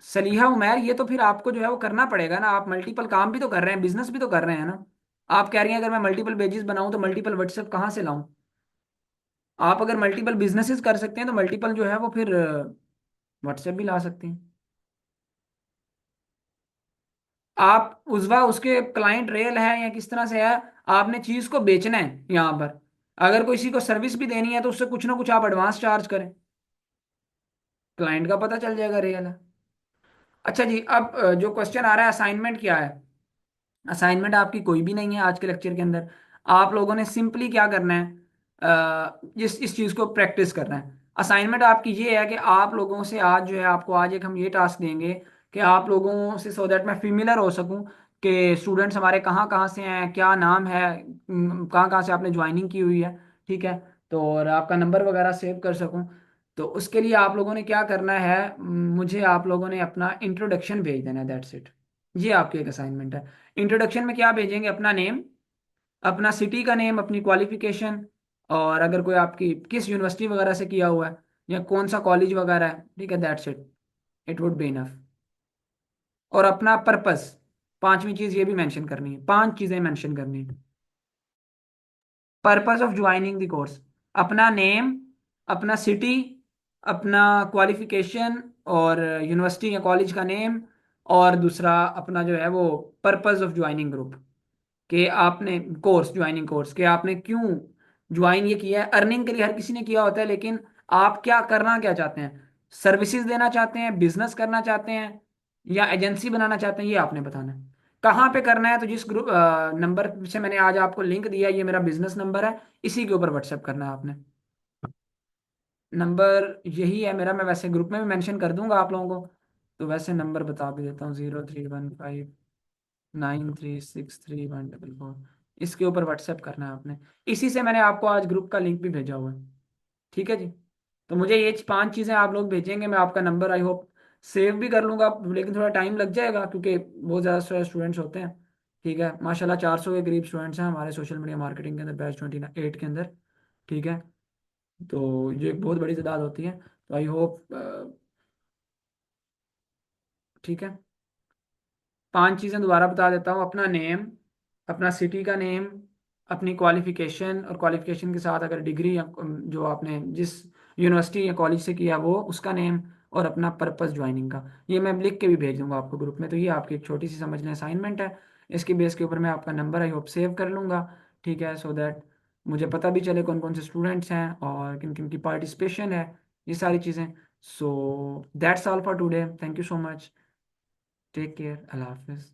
सलीहा उमैर, ये तो फिर आपको जो है वो करना पड़ेगा ना। आप मल्टीपल काम भी तो कर रहे हैं, बिजनेस भी तो कर रहे हैं ना। आप कह रही हैं अगर मैं मल्टीपल पेजेस बनाऊं तो मल्टीपल व्हाट्सएप कहाँ से लाऊं। आप अगर मल्टीपल बिजनेसेस कर सकते हैं तो मल्टीपल जो है वो फिर व्हाट्सएप भी ला सकते हैं। आप उजवा उसके क्लाइंट रेल है या किस तरह से है, आपने चीज को बेचना है यहाँ पर। अगर किसी को सर्विस भी देनी है तो उससे कुछ ना कुछ आप एडवांस चार्ज करें, क्लाइंट का पता चल जाएगा रेल है। अच्छा जी, अब जो क्वेश्चन आ रहा है असाइनमेंट क्या है। असाइनमेंट आपकी कोई भी नहीं है आज के लेक्चर के अंदर। आप लोगों ने सिंपली क्या करना है, इस चीज़ को प्रैक्टिस करना है। असाइनमेंट आपकी ये है कि आप लोगों से आज जो है आपको आज एक हम ये टास्क देंगे कि आप लोगों से, सो दैट मैं फेमिलर हो सकूं कि स्टूडेंट्स हमारे कहाँ कहाँ से हैं, क्या नाम है, कहाँ कहाँ से आपने ज्वाइनिंग की हुई है। ठीक है। तो और आपका नंबर वगैरह सेव कर सकूं। तो उसके लिए आप लोगों ने क्या करना है, मुझे आप लोगों ने अपना इंट्रोडक्शन भेज देना है, दैट्स इट। ये आपकी एक असाइनमेंट है। इंट्रोडक्शन में क्या भेजेंगे, अपना नेम, अपना सिटी का नेम, अपनी क्वालिफिकेशन, और अगर कोई आपकी किस यूनिवर्सिटी वगैरह से किया हुआ है या कौन सा कॉलेज वगैरह है। ठीक है, that's it, it would be enough. और अपना पर्पस, पांचवी चीज ये भी मेंशन करनी है, 5 चीजें मेंशन करनी है। Purpose of joining the course, अपना नेम, अपना सिटी, अपना क्वालिफिकेशन और यूनिवर्सिटी या कॉलेज का नेम, और दूसरा अपना जो है वो पर्पस ऑफ ज्वाइनिंग ग्रुप, कि आपने कोर्स, ज्वाइनिंग कोर्स, कि आपने क्यों ज्वाइन ये किया है। अर्निंग के लिए हर किसी ने किया होता है, लेकिन आप क्या करना क्या चाहते हैं, सर्विसेज देना चाहते हैं, बिजनेस करना चाहते हैं, या एजेंसी बनाना चाहते हैं, ये आपने बताना है। कहाँ पे करना है, तो जिस ग्रुप नंबर से मैंने आज आपको लिंक दिया, ये मेरा बिजनेस नंबर है, इसी के ऊपर व्हाट्सएप करना है आपने। नंबर यही है मेरा, मैं वैसे ग्रुप में भी मेंशन कर दूंगा आप लोगों को। तो वैसे नंबर बता भी देता हूँ, 0315936314। इसके ऊपर व्हाट्सएप करना है आपने। इसी से मैंने आपको आज ग्रुप का लिंक भी भेजा हुआ है। ठीक है जी। तो मुझे ये 5 चीज़ें आप लोग भेजेंगे, मैं आपका नंबर आई होप सेव भी कर लूँगा, लेकिन थोड़ा टाइम लग जाएगा क्योंकि बहुत ज़्यादा स्टूडेंट्स होते हैं। ठीक है, माशाल्लाह 400 के करीब स्टूडेंट्स हैं हमारे सोशल मीडिया मार्केटिंग के अंदर, बैच 28 के अंदर। ठीक है। तो ये एक बहुत बड़ी तादाद होती है। तो आई होप, ठीक है। 5 चीज़ें दोबारा बता देता हूँ, अपना नेम, अपना सिटी का नेम, अपनी क्वालिफिकेशन, और क्वालिफिकेशन के साथ अगर डिग्री या जो आपने जिस यूनिवर्सिटी या कॉलेज से किया वो उसका नेम, और अपना पर्पस ज्वाइनिंग का। ये मैं लिख के भी भेज दूंगा आपको ग्रुप में। तो ये आपकी एक छोटी सी समझ लें असाइनमेंट है। इसके बेस के ऊपर मैं आपका नंबर आई होप सेव कर लूँगा। ठीक है, सो दैट मुझे पता भी चले कौन कौन से स्टूडेंट्स हैं और किन किन की पार्टिसिपेशन है, ये सारी चीज़ें। So that's all for today, thank you so much, take care, अल्लाह हाफिज़।